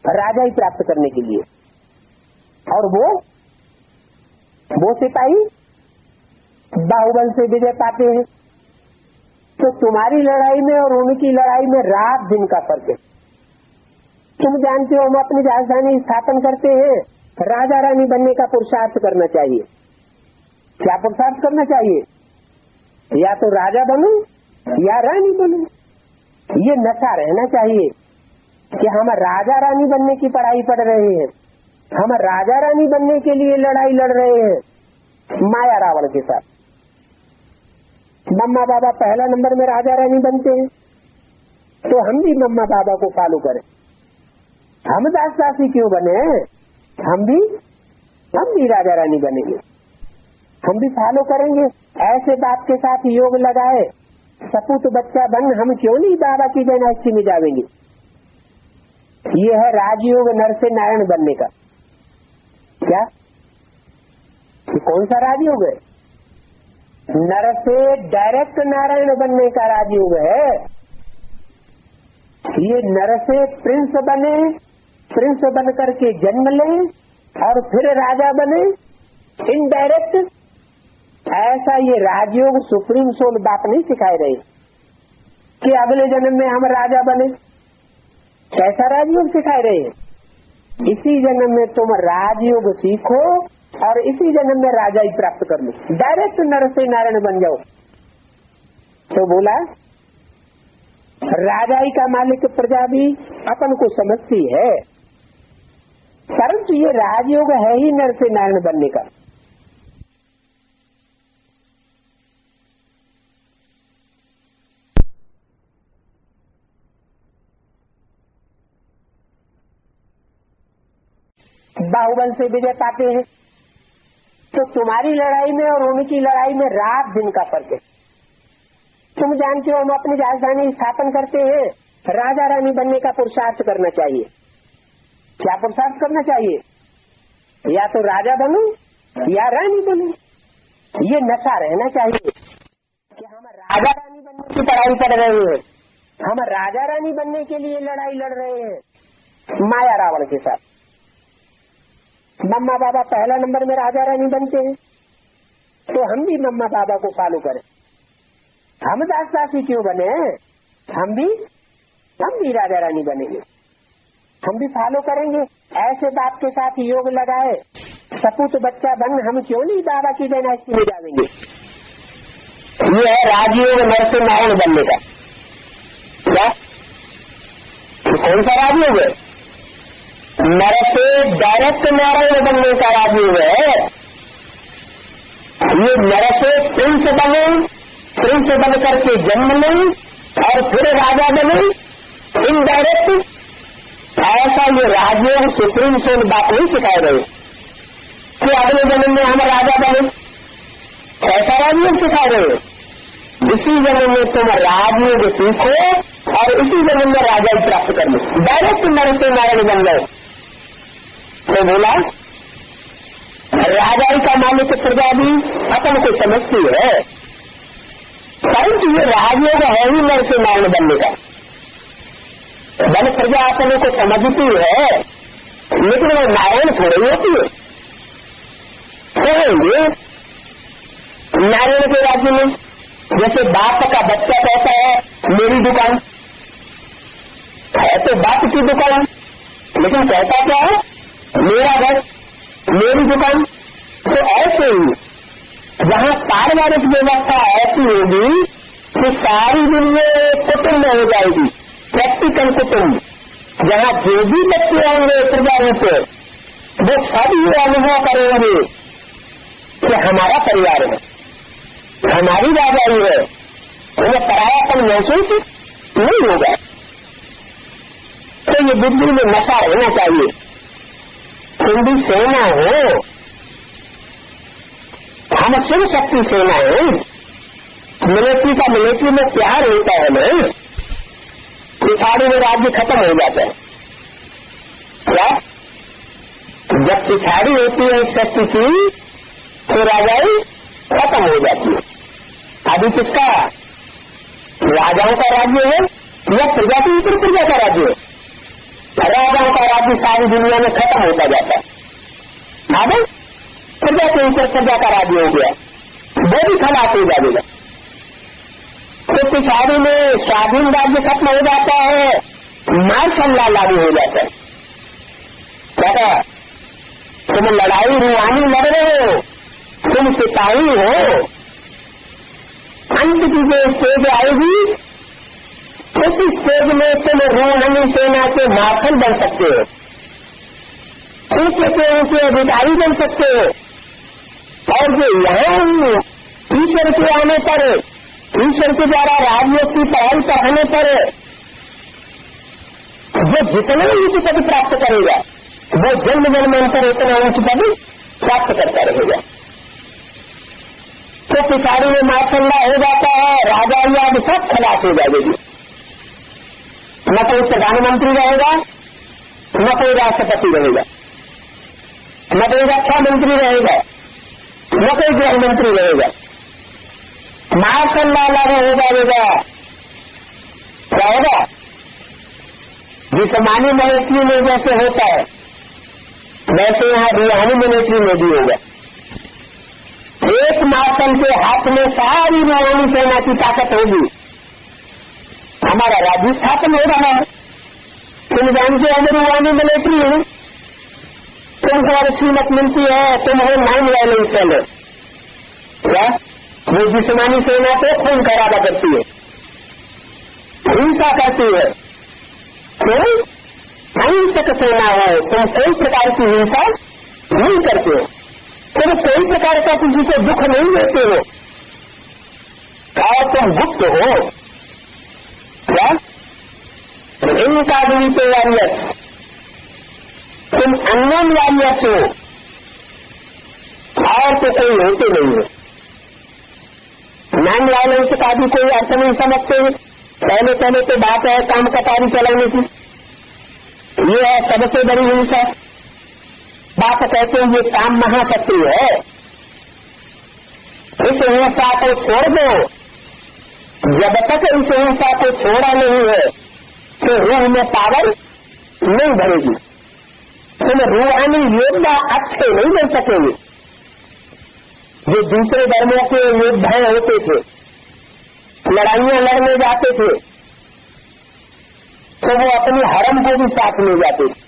Speaker 1: राजाई प्राप्त करने के लिए, और वो सिपाही बाहुबल से विजय पाते हैं। तो तुम्हारी लड़ाई में और उनकी लड़ाई में रात दिन का फर्क है। तुम जानते हो हम अपनी राजधानी स्थापन करते हैं, राजा रानी बनने का पुरुषार्थ करना चाहिए। क्या पुरुषार्थ करना चाहिए? या तो राजा बनो या रानी बनो। ये नशा रहना चाहिए कि हम राजा रानी बनने की पढ़ाई पढ़ रहे हैं, हम राजा रानी बनने के लिए लड़ाई लड़ रहे हैं माया रावण के साथ। मम्मा बाबा पहला नंबर में राजा रानी बनते हैं, तो हम भी मम्मा बाबा को फॉलो करें। हम दास दासी क्यों बने? हम भी राजा रानी बनेंगे, हम भी फॉलो करेंगे। ऐसे बाप के साथ योग लगाए, सपूत बच्चा बन हम क्यों नहीं बाबा की डायनेस्टी में जाएंगे। ये है राजयोग नर से नारायण बनने का। क्या ये कौन सा राजयोग है? नर से डायरेक्ट नारायण बनने का राजयोग है। ये नर से प्रिंस बने, प्रिंस बन करके जन्म ले और फिर राजा बने इनडायरेक्ट। ऐसा ये राजयोग सुप्रीम सोल बाप नहीं सिखाए रहे कि अगले जन्म में हम राजा बने। कैसा राजयोग सिखाए रहे हैं? इसी जन्म में तुम राजयोग सीखो और इसी जन्म में राजा ही प्राप्त कर लो, डायरेक्ट नर से नारायण बन जाओ। तो बोला राजाई का मालिक प्रजा भी अपन को समझती है, परंतु ये राजयोग है ही नर से नारायण बनने का। बाहुबल से विजय पाते हैं, तो तुम्हारी लड़ाई में और उनकी लड़ाई में रात दिन का फर्क है। तुम जानते हो हम अपनी राजधानी स्थापन करते हैं, राजा रानी बनने का पुरुषार्थ करना चाहिए। क्या पुरुषार्थ करना चाहिए? या तो राजा बनो या रानी बनो। ये नशा रहना चाहिए कि हम राजा रानी बनने की पढ़ाई कर रहे हैं, हम राजा रानी बनने के लिए लड़ाई लड़ रहे हैं माया रावण के साथ। मम्मा बाबा पहला नंबर में राजा रानी बनते हैं, तो हम भी मम्मा बाबा को फॉलो करें। हम दास दासी क्यों बने? हम भी राजा रानी बनेंगे, हम भी फॉलो करेंगे। ऐसे बाप के साथ योग लगाए, सपूत बच्चा बन हम क्यों नहीं बाबा की डायनेस्टी में जाएंगे। ये है राजयोग नर से नारायण बनने का। क्या कौन सा राजयोग है? नर से डायरेक्ट नारायण बनने का राजयोग है। ये नर से प्रिंस बने, प्रिंस बन करके जन्म ले और फिर राजा बने इनडायरेक्ट। ऐसा ये राजयोग सुप्रीम सोल बाप नहीं सिखाए रहे कि अगले जन्म में हम राजा बने। ऐसा राजयोग सिखा रहे, इसी जन्म में तुम राजयोग सीखो और इसी जन्म में राजा ही प्राप्त कर लो, डायरेक्ट नर से नारायण बन गए। तो बोला राजाई का मालिक प्रजा भी अपन को समझती है, परंतु ये राजयोग है ही नर से नारायण बनने का। बन प्रजा अपने को समझती है, लेकिन वो नारायण थोड़ी होती है। कहेंगे नारायण के राज्य में जैसे बाप का बच्चा कहता है मेरी दुकान है, तो बाप की दुकान, लेकिन कहता क्या है मेरा घर, मेरी दुकान। तो ऐसे ही जहाँ पारिवारिक व्यवस्था ऐसी होगी कि सारी दुनिया कुटुंब हो जाएगी, प्रैक्टिकल कुटुंब, जहाँ जो भी बच्चे होंगे प्रजा से वो सब ये अनुभव करेंगे कि हमारा परिवार है, हमारी राजाई है, उन्हें परायापन महसूस नहीं होगा। तो ये बुद्धि में नशा होना चाहिए। हिंदी सेना हो, हम शिव शक्ति सेना है। मिलिट्री का मिलिट्री में प्यार होता है ना, पिछाड़ी में राज्य खत्म हो जाता है। क्या जब पिछाड़ी होती है शक्ति की तो राजाई खत्म हो जाती है। अभी किसका राजाओं का राज्य है या प्रजा के ऊपर प्रजा का राज्य है? राजाओं का राज्य सारी दुनिया में खत्म होता जाता है। अब प्रजा के ऊपर प्रजा का राज्य हो गया, वो भी खलास हो जाएगा। तो पिछाड़ी में स्वाधीन राज्य खत्म हो जाता है, मार्शल लॉ लागू हो जाता है। क्या तुम लड़ाई रूहानी लड़ रहे हो, तुम सिपाही हो, अंत की जो स्टेज आएगी उस स्टेज में तुम रूहानी सेना के मार्शल बन सकते हो, ऊंचे से ऊंचे अधिकारी बन सकते हो। और जो यहाँ ईश्वर के आने पर, ईश्वर के द्वारा राजयोग की पढ़ाई पढ़ाने पर वो जितना ऊंच पद प्राप्त करेगा वो जन्म जन्मांतर उतना ऊंच पद प्राप्त करता रहेगा। तो पिछाड़ी में मार्शल्ला हो जाता है, राजा याद सब खलास हो जाएगी। न कोई प्रधानमंत्री रहेगा, न कोई राष्ट्रपति रहेगा, न कोई रक्षा मंत्री रहेगा, न कोई गृह मंत्री रहेगा। मार्शल्ला लागू हो जाएगा। क्या होगा? जिस्मानी मिलिट्री में जैसे होता है वैसे यहाँ रूहानी मिलिट्री में भी होगा। एक मार्शल के हाथ में सारी रूहानी सेना की ताकत होगी। हमारा राज्य स्थापन हो रहा है, तुम जानते हो रूहानी मिलिट्री है, तुमको अच्छी मत मिलती है, तुम हो नॉन वायलेंस सेना। क्या वो जिस्मानी सेना को खून खराबा करती है, हिंसा करती है। क्यों? अहिंसक सेना हो, तुम कोई प्रकार की हिंसा नहीं करते हो, तुम कोई प्रकार का किसी को दुख नहीं देते हो, और तुम गुप्त हो। क्या? इनका भी तो वॉरियर्स, तुम अननोन वॉरियर्स हो, और तो कोई होते नहीं है। नॉन वायलेंस का भी कोई अर्थ नहीं समझते। पहले पहले तो बात है काम कटारी चलाने की, ये है सबसे बड़ी हिंसा। बात कहते हैं ये काम महाशक्ति है, इस हिंसा को छोड़ दो। जब तक इस हिंसा को छोड़ा नहीं है तो रूह में पावर नहीं भरेगी, तुम रूहानी योद्धा अच्छे नहीं बन सकेंगे। जो दूसरे धर्मों के योद्धा होते थे, लड़ाइयां लड़ने जाते थे, तो वो अपनी हरम को भी साथ ले जाते थे,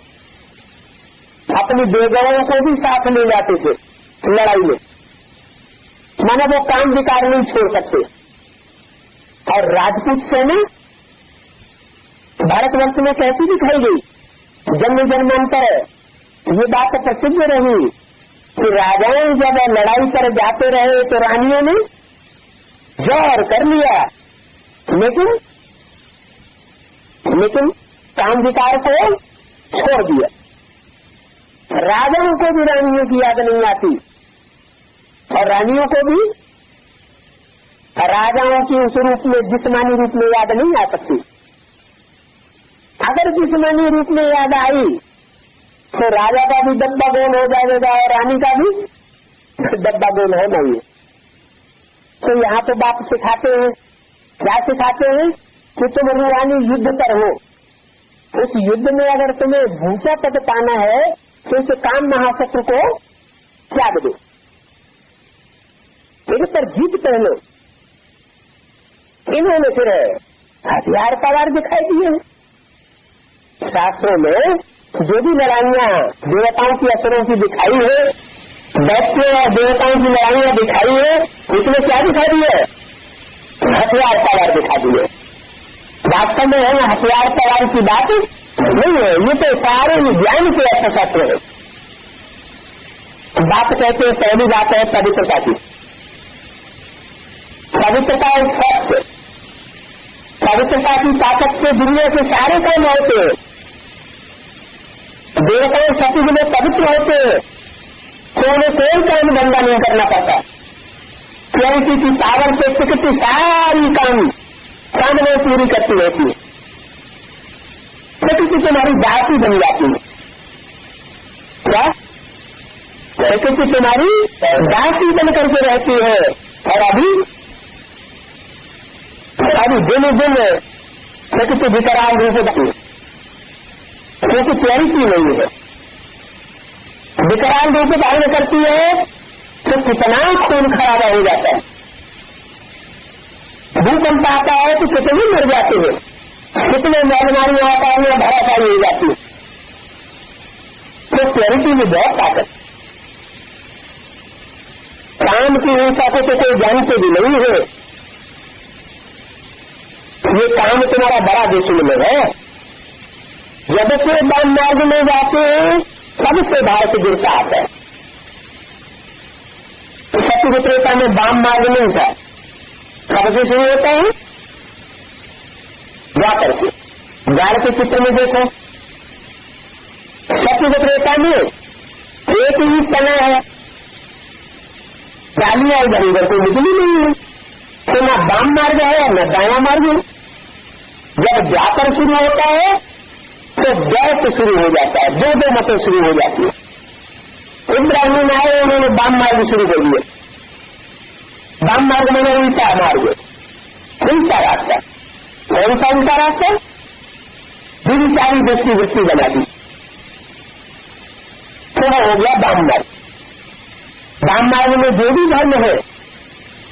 Speaker 1: अपनी बेगमों को भी साथ ले जाते थे लड़ाई में। माना वो काम विकार नहीं छोड़ सकते। और राजपूत सेना भारतवर्ष में कैसी दिखाई गई? जन्म जन्मांतर ये बात प्रसिद्ध रही कि राजाएं जब लड़ाई पर जाते रहे तो रानियों ने जौहर कर लिया, लेकिन काम विकार को छोड़ दिया। राजाओं को भी रानियों की याद नहीं आती और रानियों को भी राजाओं की उस रूप में जिस्मानी रूप में याद नहीं आ सकती। अगर जिस्मानी रूप में याद आई तो राजा का भी डब्बा गोल हो जाएगा और रानी का भी डब्बा गोल हो नहीं। तो यहाँ तो बाप सिखाते हैं, क्या सिखाते हैं कि तुम रूहानी युद्ध पर हो। उस युद्ध में अगर तुम्हें भूचा पद पाना है तो इस काम महाशत्रु को त्याग दो, इन पर जीत पहले। इन्होंने फिर हथियार पवार दिखाई दिए। शास्त्रों में जो भी लड़ाइयाँ देवताओं की असुरों की दिखाई है, दैत्यों और देवताओं की लड़ाइयाँ दिखाई है, उसमें क्या दिखा दी है? हथियार तलवार दिखा दी है। वास्तव में है ना, हथियार तलवार की बात नहीं है, ये तो सारे विज्ञान के अर्थशास्त्र है। बात कहते हैं, पहली बात है पवित्रता की। पवित्रता एक सत्य, पवित्रता की ताकत से दुनिया के सारे काम होते हैं। देवता सती में पवित्र होते हैं तो उन्हें कोई काम धंधा नहीं करना पड़ता, क्योंकि की पावर से प्रकृति सारी काम में पूरी करती रहती है। प्रकृति तुम्हारी दासी बन जाती है। क्या? प्रकृति तुम्हारी दासी बन करके रहती है। और अभी दिन दिन प्रकृति विकराल रूप से, क्योंकि क्लैरिटी नहीं है, विकराल रूप धारण करती है तो कितना खून खराबा हो जाता है। भूकंप आता है तो कितने मर जाते हैं, कितने बीमारियां आता है भराशाई हो जाती है। तो क्लैरिटी में बहुत ताकत। काम की हिंसा को तो कोई जानते भी नहीं है। ये काम तुम्हारा बड़ा दुश्मन है। जब से वाम मार्ग में जाते हैं सबसे भारत गिरता आता है। तो सत्य विक्रेता में वाम मार्ग नहीं था, सबसे शुरू होता है जाकर के गाड़ के चित्र में देखो, सत्य विक्रेता में एक ही तना है, डालियां इधर उधर कोई निकली नहीं है, तो न वाम मार्ग है न दाया मार्ग है। जब जाकर शुरू होता है तो गैस शुरू हो जाता है, दो मतें शुरू हो जाती है। इब्राहिम आए, उन्होंने वाम मार्ग शुरू कर दिया। वाम मार्ग मैंने उल्टा मार्ग, उल्टा रास्ता। कौन सा उल्टा रास्ता? दिन सारी दृष्टि बना दी, तो हो गया वाम मार्ग। वाम मार्ग में जो भी धर्म है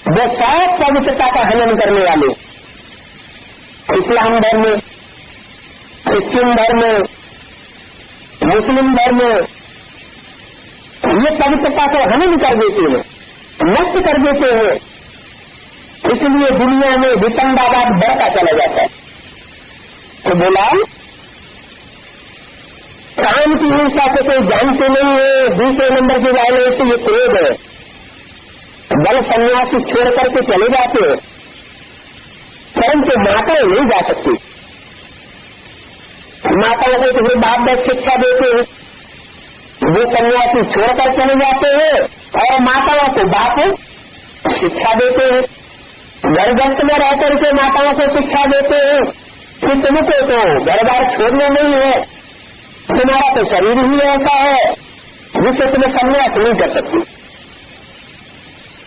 Speaker 1: वो सब पवित्रता का हनन करने वाले, इस्लाम धर्म, क्रिश्चियन धर्म, मुस्लिम धर्म, ये पवित्रता को हनन कर देते हैं, नष्ट कर देते हैं। इसलिए दुनिया में वितंडावाद बढ़ता चला जाता है। तो बोला काम की हिंसा को कोई जानते नहीं है। दूसरे नंबर की वायलेंस से ये क्रोध है। बल सन्यासी छोड़ करके चले जाते हैं, परंतु माताएं नहीं जा सकती। माताओं को तो बाप दस शिक्षा देते हैं, वो सन्यासी छोड़कर चले जाते हैं और माताओं को बाप शिक्षा देते हैं। घर गृहस्थ में रह करके माताओं को शिक्षा देते हैं कि तुमको तो घर बार छोड़ना नहीं है, तुम्हारा तो शरीर ही ऐसा है जिससे तुम्हें सन्यास नहीं कर सकती।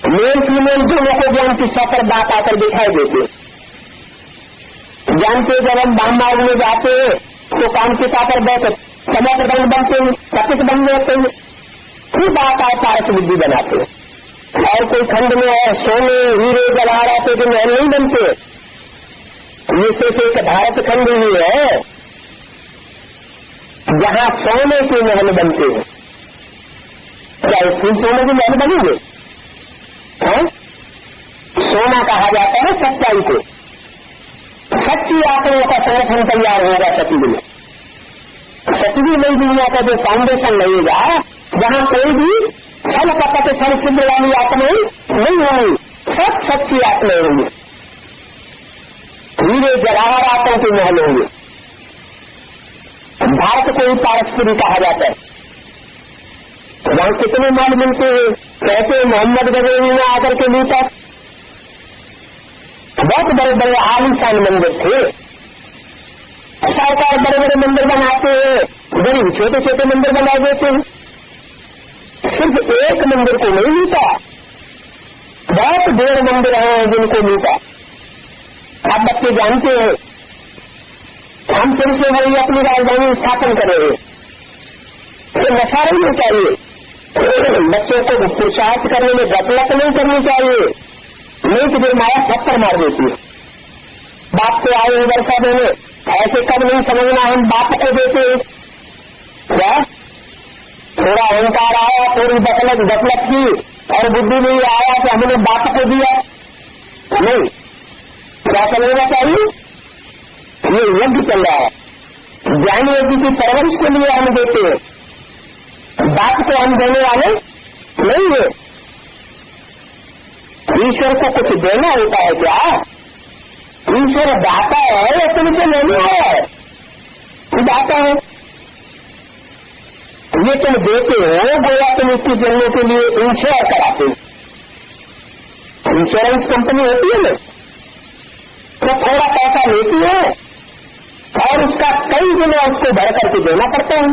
Speaker 1: मेल फीमेल दोनों को ज्ञान शिक्षा पर बात आकर दिखाई देते। जानते जब हम वाम मार्ग में जाते हैं तो काम पिता पर बैठे समय प्रबंध बनते हैं, सपित बन जाते हैं, फिर बात आए पारस बुद्धि बनाते हैं। और कोई खंड में है सोने हीरे जवाहरात के महल नहीं बनते, ये सिर्फ एक भारत खंड ही है जहाँ सोने के महल बनते हैं। क्या इसमें सोने के महल बनेंगे? सोना कहा जाता है सच्चाई को, सच्ची आत्माओं का संगठन तैयार होगा सतयुग में। सतयुग नई दुनिया का जो फाउंडेशन लगेगा, जहाँ कोई भी छल कपट छल छिद्र वाली आत्माएं नहीं होंगी, सब सच्ची आत्माएं होंगी, हीरे जवाहर आत्माओं के महल होंगे। भारत को ही पारस्परिक कहा जाता है। वहां कितने महल मिलते हैं? कहते मोहम्मद गजनवी में आकर के लूटा, बहुत बड़े बड़े आलीशान मंदिर थे। सरकार बड़े बड़े मंदिर बनाते हैं, गरीब छोटे छोटे मंदिर बना देते हैं। सिर्फ एक मंदिर को नहीं लूटा, बहुत ढेर मंदिर हैं जिनको लूटा। आप बच्चे जानते हैं, हम फिर से वही अपनी राजधानी स्थापन कर रहे हैं। तो नशा नहीं चाहिए, बच्चों को पुरुषार्थ करने में गफलत नहीं करनी चाहिए, नहीं तो फिर माया पत्थर मार देती है। बाप को आए वर्षा देने, ऐसे कब नहीं समझना हम बाप को देते हैं।
Speaker 2: क्या थोड़ा अहंकार आया, थोड़ी दफलत की और बुद्धि नहीं आया कि हमने बाप को दिया? नहीं, क्या समझना चाहिए? ये यज्ञ चल रहा है, ज्ञानी यज्ञ की परवरिश के लिए हम देते हैं, बाप को हम देने वाले नहीं है। ईश्वर को कुछ देना होता है क्या? ईश्वर दाता है या तुमसे लेने आया है? दाता है, ये तुम देते हो गोया तुम इसकी जलने के लिए इंश्योर कराते हो। इंश्योरेंस कंपनी होती है ना, तो थोड़ा पैसा लेती है और उसका कई गुना उसको भर करके देना पड़ता है।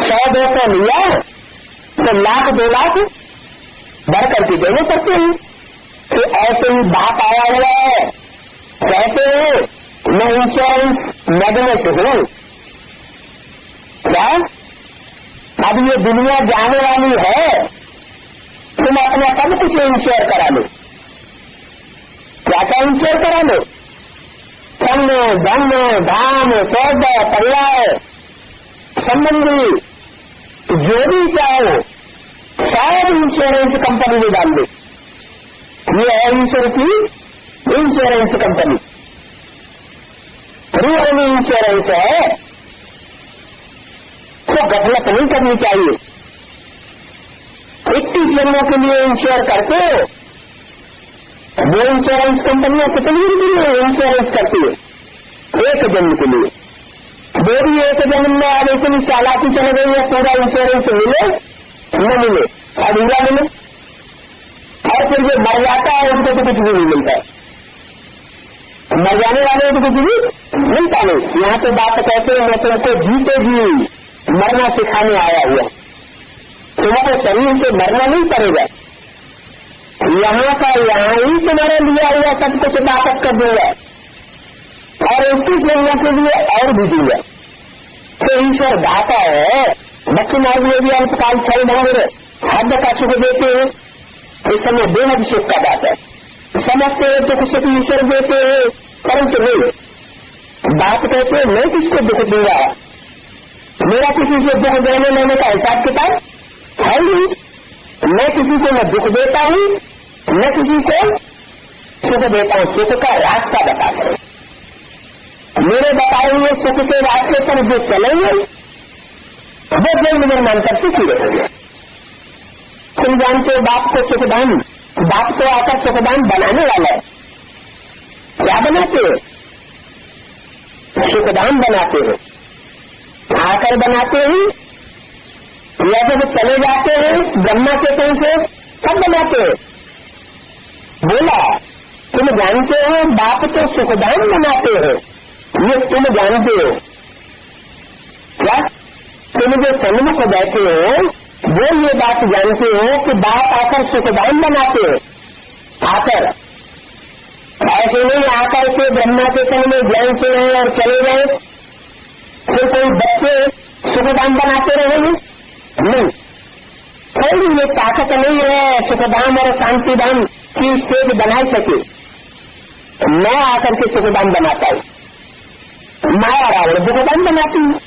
Speaker 2: 100-200 लिया तो 1,00,000-2 लाख भर करके देने पड़ते हैं। तो ऐसे ही बात आया हुआ है, कहते हैं मैं इंश्योरेंस मैग्नेट हूं। क्या अब ये दुनिया जाने वाली है, तुम अपना सब कुछ इंश्योर करा लो। क्या क्या इंश्योर करा लो? कन्या, धन, धाम, सौदा, परिवार, संबंधी, जो भी चाहो सब इंश्योरेंस कंपनी में डाल दो। ये है ईश्वर की इंश्योरेंस कंपनी, रियल इंश्योरेंस है। तो गफलत नहीं करनी चाहिए। 21 जन्मों के लिए इंश्योर करते हो, वो इंश्योरेंस कंपनियां कितनी के लिए इंश्योरेंस करती है? 1 जन्म के लिए। वो भी 1 जन्म में अब इतनी चालाकी चल गई है, पूरा इंश्योरेंस मिले न मिले, अधूरा मिले, और फिर जो मर जाता है उसको तो कुछ भी नहीं मिलता है। मर जाने वाले को कुछ भी मिलता नहीं। यहाँ तो बात कहते हैं मैं तुमको जीते जी मरना सिखाने आया हुआ, तुम्हारे शरीर से मरना नहीं पड़ेगा, यहाँ का यहाँ ही तुम्हारे लिया हुआ सब कुछ वापस कर दूंगा और उसकी जन्म के लिए और भी दूंगा। तो ईश्वर दाता है। बच्चे मार्ग में भी अल्पकाल छल भंग हद का सुख देते हैं, इस समय बेहद सुख का दाता है। समझते हैं दुख सुख ईश्वर देते हैं, परंतु नहीं। बात कहते हैं मैं किसको दुख दूंगा? मेरा किसी से दुख देने लेने का हिसाब किताब है नहीं। मैं किसी को न दुख देता हूँ न किसी को सुख देता हूँ। सुख का रास्ता बताता हूँ, मेरे बताए हुए सुख के रास्ते पर जो चलेंगे वो जन्म जन्मांतर सुखी रहेंगे। तुम जानते हो बाप को सुखदान, बाप को आकर सुखदान बनाने वाला है। क्या बनाते हो? सुखदान बनाते हो, आकर बनाते हैं या जब चले जाते हैं ब्रह्मा के कहीं से सब बनाते हैं। बोला तुम जानते हो बाप तो सुखदान बनाते हो, ये तुम जानते हो क्या? तुम जो सन्मुख बैठे हो वो ये बात जानते हो कि बाप आकर सुखदान बनाते हो। आकर ऐसे नहीं आकर के ब्रह्मा के संग में ज्ञान सुने और चले गए, फिर कोई बच्चे सुखदान बनाते रहेंगे? नहीं, थोड़ी ये ताकत नहीं है सुखदान और शांतिदान की स्टेज बना सके। मैं आकर के सुखदान बनाता हूँ। माया रावण दुखदान बनाती हूँ।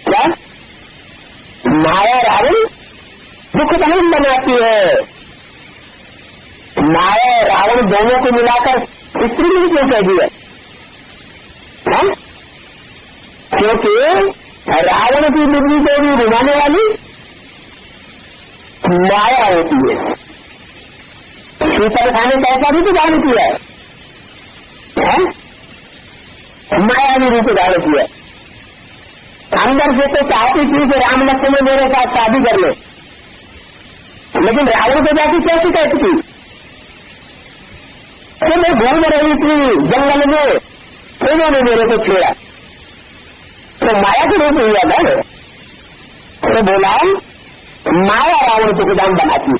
Speaker 2: क्या माया रावण दुखदान बनाती है? माया रावण दोनों को मिलाकर स्त्री ने क्यों कह दिया? क्योंकि रावण की बुद्धि को भी घुमाने वाली माया होती है। शीतल खाने का ऐसा भी तो धारण किया है, माया भी रूप धारण किया। अंदर से तो चाहती थी कि राम लक्ष्मण मेरे साथ शादी कर ले, लेकिन रावण को जाती क्या शिकायत थी? तो मैं घूम रही थी जंगल में, उन्होंने मेरे को छेड़ा, तो माया के रूप हुआ था। तो बोला माया रावण को गोदाम बनाती।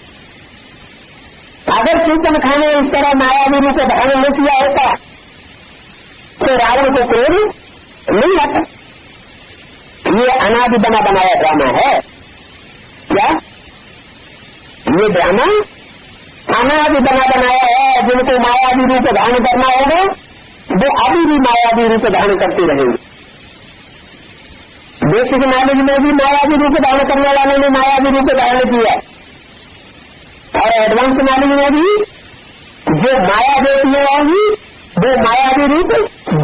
Speaker 2: अगर कीर्तन खाने इस तरह माया भी रूप धारण नहीं किया होता तो रावण को क्रोध नहीं आता। ये अनादि बना बनाया ड्रामा है। क्या ये ड्रामा अनादि बना बनाया है? जिनको मायावी रूप धारण करना होगा वो अभी भी मायावी रूप धारण करते रहेंगे। बेसिक नॉलेज में भी मायावी रूप धारण करने वाले ने मायावी रूप धारण किया, और एडवांस नॉलेज में भी जो माया देखने वाली वो मायावी रूप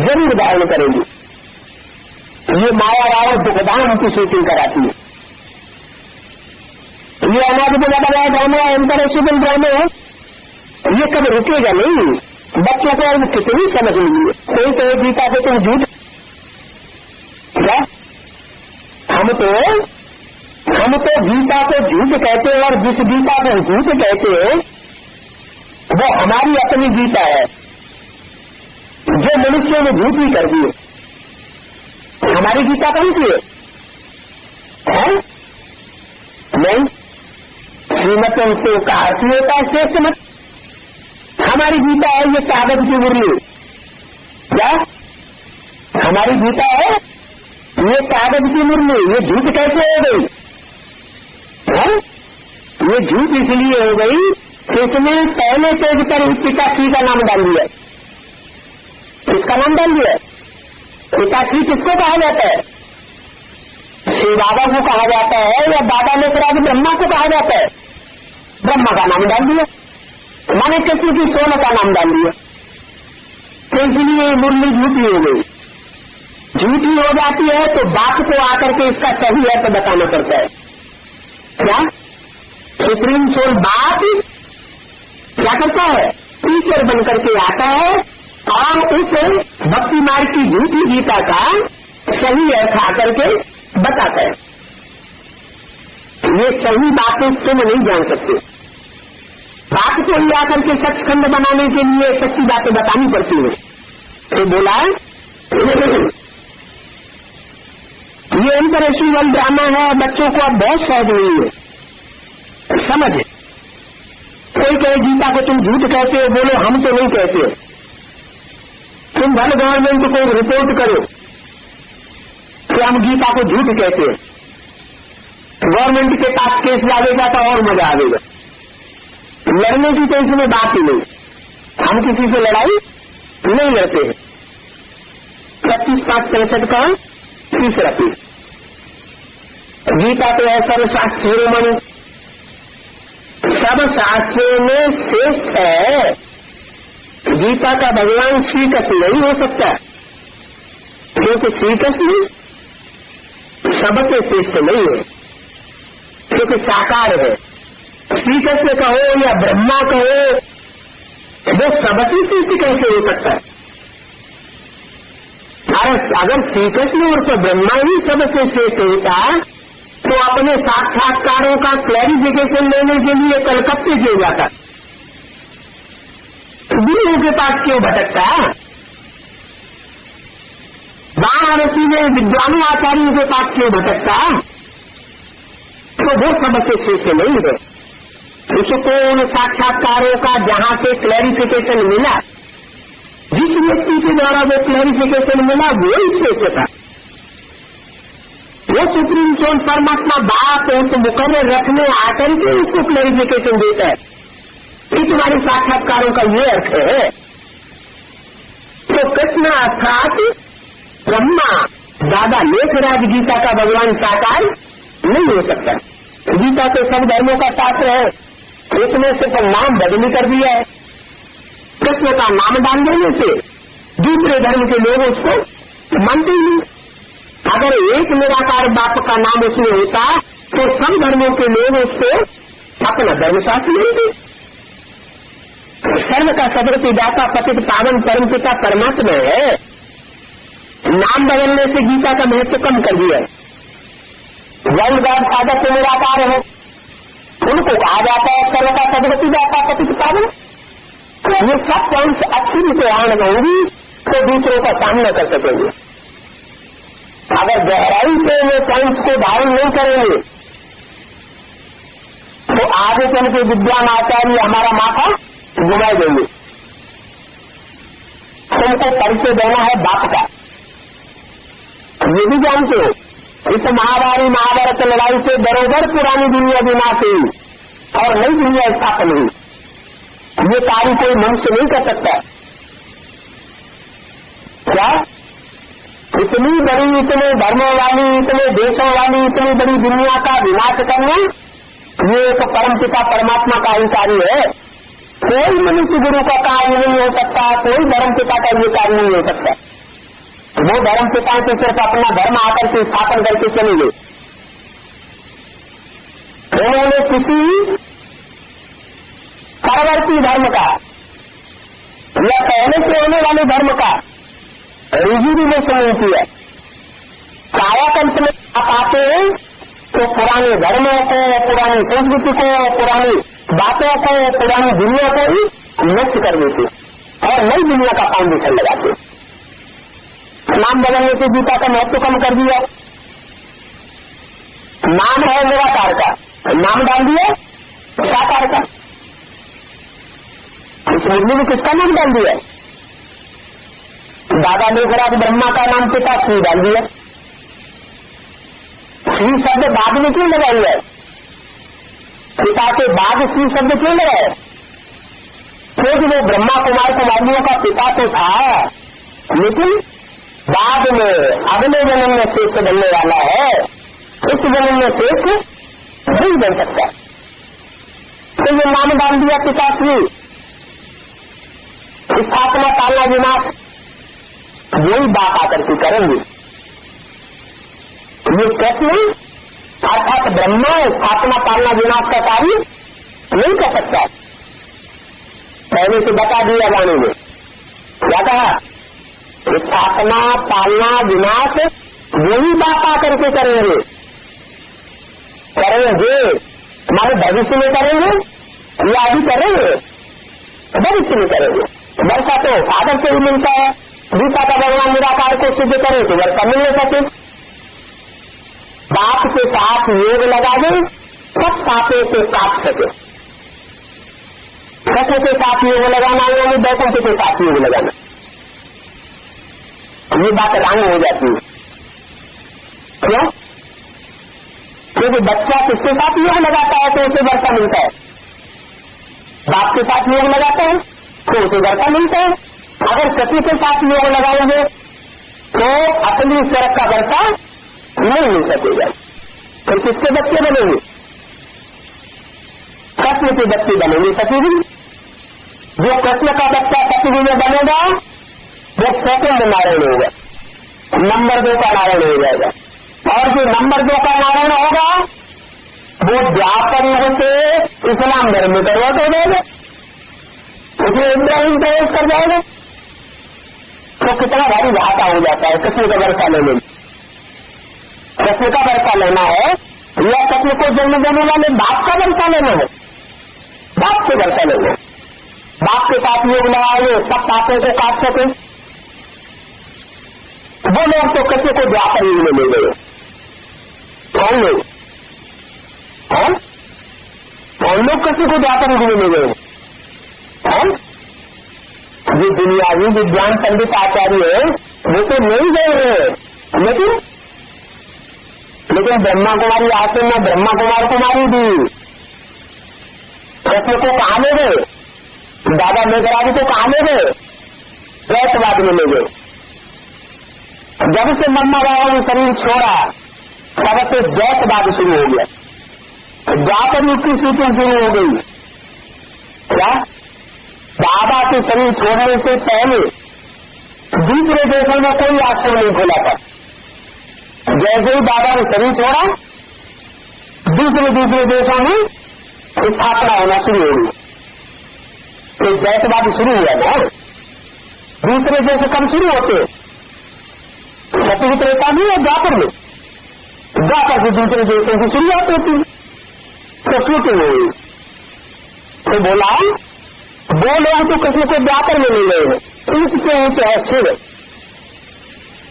Speaker 2: जरूर धारण करेगी। ये माया रावण दुखदान की शूटिंग कराती है। ये अनादि बड़ा ड्रामा इंटरनेशनल ड्रामा है, ये कभी रुकेगा नहीं। बच्चों को अब कितनी समझ लीजिए, कोई कहे गीता को तुम झूठ, क्या हम तो गीता को झूठ कहते हैं, और जिस गीता को झूठ कहते हैं वो हमारी अपनी गीता है, जो मनुष्यों ने झूठ ही कर दी है। हमारी गीता कौन सी है? नहीं, श्रीमतों से का अर्थ होता है श्रेष्ठ मत। हमारी गीता है ये कागज की मुरली, क्या हमारी गीता है ये कागज की मुरली? ये झूठ कैसे हो गई है? ये झूठ इसलिए हो गई कि इसने पहले पेज पर पिताश्री का नाम डाल दिया। किसका नाम डाल दिया? पिताश्री किसको कहा जाता है? श्री बाबा को कहा जाता है, या बाबा ने फिर ब्रह्मा को कहा जाता है? ब्रह्मा का नाम डाल दिया, माने किसी की सोना का नाम डाल दिया। तो इसलिए मुरली झूठी हो गई। झूठी हो जाती है तो बाप को आकर के इसका सही अर्थ बताना पड़ता है। क्या सुप्रीम सोल बाप क्या करता है? टीचर बनकर के आता है और उस भक्ति मार्ग की झूठी गीता का सही अर्थ आकर के बताता है। ये सही बातें तुम नहीं जान सकते, बाप को ही आकर के सचखंड बनाने के लिए सच्ची बातें बतानी पड़ती है। तो बोला ये इंटरनेशनल ड्रामा है, बच्चों को अब बहुत सहज नहीं है समझ। कोई कहे गीता को तुम झूठ कहते हो, बोलो हम तो नहीं कहते। तुम भले गवर्नमेंट को रिपोर्ट करो कि हम गीता को झूठ कहते हैं, गवर्नमेंट के पास केस लागेगा तो और मजा आएगा। लड़ने की तो इसमें बात ही नहीं, हम किसी से लड़ाई नहीं लड़ते हैं। 25-5-63 का तीसरा पीठ। गीता तो है सर्वशास्त्र शिरोमणि, सब शास्त्रों में श्रेष्ठ है। गीता का भगवान श्री कृष्ण नहीं हो सकता, क्योंकि श्री कृष्ण सबसे श्रेष्ठ नहीं है, क्योंकि साकार है। श्री कृष्ण कहो या ब्रह्मा कहो, वो सबसे श्रेष्ठ कैसे हो सकता है? अगर श्री कृष्ण और तो ब्रह्मा ही सबसे श्रेष्ठ होता तो अपने साक्षात्कारों का क्लैरिफिकेशन लेने के लिए कलकत्ते क्यों जाता? गुरुओं के पास क्यों भटकता? वाराणसी में विद्वानों आचार्यों के पास क्यों भटकता? तो वो सबसे श्रेष्ठ नहीं है। उसको उन साक्षात्कारों का जहां से क्लैरिफिकेशन मिला, जिस व्यक्ति के द्वारा वो क्लैरिफिकेशन मिला वो ही श्रेष्ठ था। वो सुप्रीम सोल परमात्मा बाप उस मुकर्रर रखने आकर के उसको क्लैरिफिकेशन देता है कि तुम्हारे साक्षात्कारों का ये अर्थ है। तो कृष्ण अर्थात ब्रह्मा दादा लेखराज गीता का भगवान साकार नहीं हो सकता। गीता तो सब धर्मों का शास्त्र है, उसमें सिर्फ नाम बदली कर दिया है। कृष्ण का नाम डाल देने से दूसरे धर्म के लोग उसको मानते ही नहीं। अगर एक निराकार बाप का नाम उसमें होता तो सब धर्मों के लोग उसको अपना धर्मशास्त्र लेते। सर्व का सदृति दाता पतित पावन परम पिता परमात्मा है। नाम बदलने से गीता का महत्व कम कर दिया। वर्ल्ड गॉड फादर से निराकार है, उनको कहा जाता है सर्व का सदृति दाता पतित पावन। ये सब पॉइंट्स अच्छी से आन होंगी तो दूसरों का सामना कर सकेंगे। अगर गहराई से वो पॉइंट्स को धारण नहीं करेंगे तो आगे चल के विद्वान आचार्य हमारा माथा घुमा देंगे। तुमको परिचय देना है बाप का, ये भी जानते हो। इस महाभारत लड़ाई से बरोबर पुरानी दुनिया विनाश हुई और नई दुनिया स्थापन हुई। ये कार्य कोई मनुष्य नहीं कर सकता। क्या इतनी बड़ी, इतने धर्मों वाली, इतने देशों वाली, इतनी बड़ी दुनिया का विनाश करना, ये एक परमपिता परमात्मा का ही कार्य है। कोई मनुष्य गुरु का कार्य नहीं हो सकता, कोई धर्म पिता का ये कार्य नहीं हो सकता। वो धर्म पिता के सिर्फ अपना धर्म आकर के स्थापन करके चले गए। उन्होंने किसी परवर्ती धर्म का या पहले से होने वाले धर्म का रिजर्वेशन नहीं किया। कायाकल्प में आप आते हैं तो पुराने धर्मों को, पुरानी संस्कृति को, पुरानी बातों को, पुरानी दुनिया को ही नष्ट कर देते और नई दुनिया का फाउंडेशन लगाते। नाम बदलने से गीता का महत्व कम कर दिया। नाम है निराकार का, नाम डाल दिया साकार का। इस मुरली में किसका नाम डाल दिया? दादा मेघराज ब्रह्मा का नाम पिता श्री डाल दिया। श्री शब्द बाद में क्यों लगाई है? पिता के बाद श्री शब्द क्यों लगाए? क्योंकि वो ब्रह्मा कुमार कुमारियों का पिता तो था, लेकिन बाद में अगले जन्म में श्रेष्ठ बनने वाला है। इस जन्म में श्रेष्ठ नहीं बन सकता, तो ये नाम डाल दिया पिता श्री। स्थापना पालना विनाश यही बात आकर के करेंगे। ये कैसे? अर्थात ब्रह्मा स्थापना पालना विनाश का कार्य नहीं कर सकता। पहले से बता दिया वाणी में क्या कहा? स्थापना पालना विनाश यही बात आकर के करेंगे। हमारे भविष्य में करेंगे या अभी करेंगे? भविष्य में करेंगे। वर्षा तो सागर से ही मिलता है। गीता का भगवान निराकार को सिद्ध करे तो वर्षा मिल नहीं सके। बाप के साथ योग लगा दे सब पापों को काट सके। सत्य के साथ योग लगाना यानी वैकुंठ के साथ योग लगाना, ये बात रंग हो जाती है। क्यों? क्योंकि बच्चा किसके साथ योग लगाता है तो उसे वर्षा मिलता है। बाप के साथ योग लगाता है तो उसे वर्षा मिलता है। अगर सती के साथ योग लगाएंगे तो अपनी सड़क का वर्षा नहीं मिल सकेगा। फिर किसके बच्चे बनेंगे? कृष्ण के बच्चे बनेंगे सती जी। जो कृष्ण का बच्चा सती जी में बनेगा वो सेकंड नारायण होगा, नंबर 2 का नारायण हो जाएगा। और जो नंबर 2 का नारायण होगा वो द्वापर युग से इस्लाम धर्म में कन्वर्ट हो जाएगा, उसमें इब्राहिम प्रवेश कर जाएगा। तो कितना भारी घाटा हो जाता है कृष्ण का वर्षा लेने में। कृष्ण का वर्षा लेना है या कृष्ण को जन्म देने वाले बाप का वर्षा लेना है? बाप से वर्षा लेना। बाप के साथ योग लगाए सब पापों को काट सके। वो लोग तो कृष्ण को द्वापर युग में ले गए। कौन लोग? कौन लोग कृष्ण को द्वापर युग में ले गए? ये दुनियावी विज्ञान पंडित आचार्य है वो तो नहीं गए हैं, लेकिन ब्रह्मा कुमारी आश्रम में ब्रह्मा कुमार कुमारी भी कृष्ण को कहाँ ले गए? दादा मेघराज को कहाँ ले गए? द्वैतवाद में ले गए। जब से ब्रह्मा बाबा ने शरीर छोड़ा तब से द्वैतवाद शुरू हो गया। द्वापर युग की शूटिंग शुरू हो गई। क्या? बाबा के शरीर छोड़ने से पहले दूसरे देशों में कोई आश्रम नहीं खोला था। जैसे ही बाबा ने शरीर छोड़ा दूसरे देशों में स्थापना होना शुरू हो गई। तो द्वैतवाद शुरू हुआ ना। दूसरे देश कब शुरू होते? सती त्रेता में और द्वापर में। द्वापर से दूसरे देशों की शुरुआत होती तो शूटिंग हो गई। तो बोला दो लोग तो कृष्ण को द्वापर में ले गए हैं, ऊंचे ऊंचे है शिव।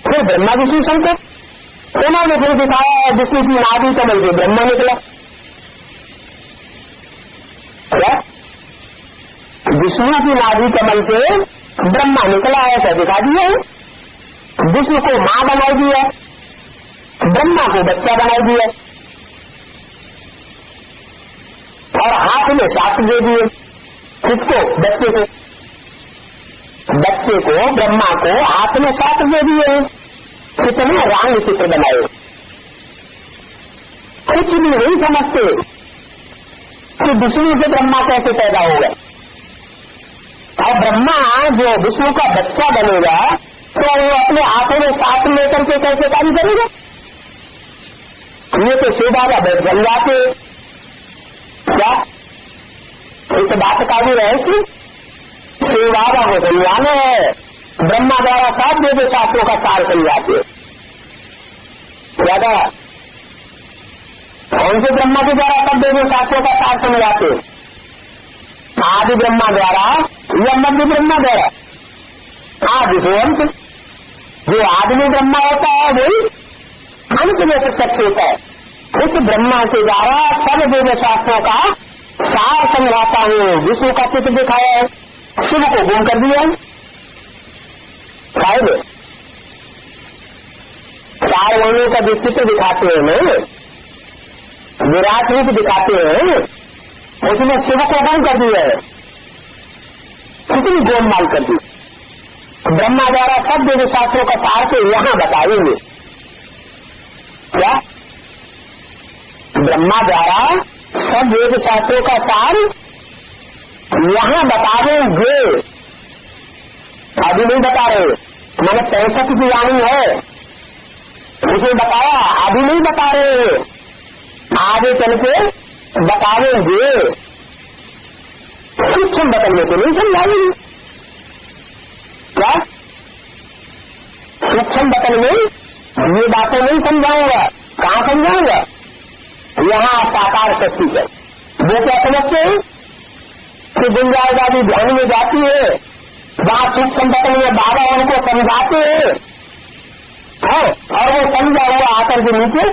Speaker 2: फिर ब्रह्मा विष्णु शंकर उन्होंने फिर दिखाया है विष्णु की नाभि कमल से ब्रह्मा निकला। क्या? विष्णु की नाभि कमल से ब्रह्मा निकला ऐसा दिखा दिया है। विष्णु को मां बना दिया, ब्रह्मा को बच्चा बना दिया और हाथ में शास्त्र दे दिए। किसको? बच्चे को। बच्चे को ब्रह्मा को हाथ में शास्त्र दे दिए। कितने रंग चित्र बनाए, कुछ भी नहीं समझते कि विष्णु से ब्रह्मा कैसे पैदा हो गए। और ब्रह्मा जो विष्णु का बच्चा बनेगा तो वो अपने हाथों में साथ लेकर के कैसे कार्य करेगा? ये तो शिव बाबा बन जाते क्या? इस बात का भी रहस्य शिव बाबा को समझाना है। ब्रह्मा द्वारा सात वेद शास्त्रों का सार समझाते ज्यादा कौन से ब्रह्मा के द्वारा सब वेद शास्त्रों का सार समझाते? आदि ब्रह्मा द्वारा या मध्य ब्रह्मा द्वारा? आदि से अंत, जो आदमी ब्रह्मा होता है वही अंत में प्रत्यक्ष होता है। उस ब्रह्मा के द्वारा सब वेद शास्त्रों का सार समझाता हूँ। विष्णु का चित्र दिखाया है, शिव को गुम कर दिया है, शायद चार वर्णों का जो चित्र दिखाते हैं ना, विराट रूप दिखाते हैं, उसमें शिव को गुम कर दिया है, कितनी गोलमाल कर दी। ब्रह्मा द्वारा सब वेद शास्त्रों का सार के यहाँ बताएंगे क्या? ब्रह्मा द्वारा सब वेद शास्त्रों का सार यहाँ बता देंगे, अभी नहीं बता रहे। मैंने 65 की वाणी है उसे बताया, अभी नहीं बता रहे, आगे चल के बता देंगे। सूक्ष्म बदलने को नहीं समझाएंगे क्या? सूक्ष्म बदल में ये बातें नहीं समझाऊंगा। कहाँ समझाऊंगा? यहाँ साकार शक्ति है। वो क्या समझते हैं कि गुंजाएगा भी ध्यान में जाती है, वहाँ सूक्ष्म बदल में बाबा उनको समझाते हैं और वो समझा हुआ आकर के नीचे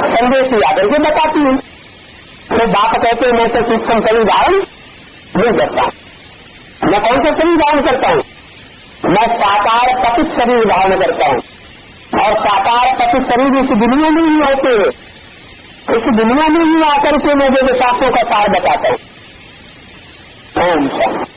Speaker 2: संदेश ही आकर के बताती है। तो बाप कहते हैं मैं तो सूक्ष्म शरीर धारण नहीं करता। मैं कौन सा शरीर धारण करता हूँ? मैं साकार पतित शरीर धारण करता हूँ। और साकार पतित शरीर इस दुनिया में ही होते हैं, इस दुनिया में ही आकर के मैं जो शास्त्रों का सार बताता हूँ। ओम शांति।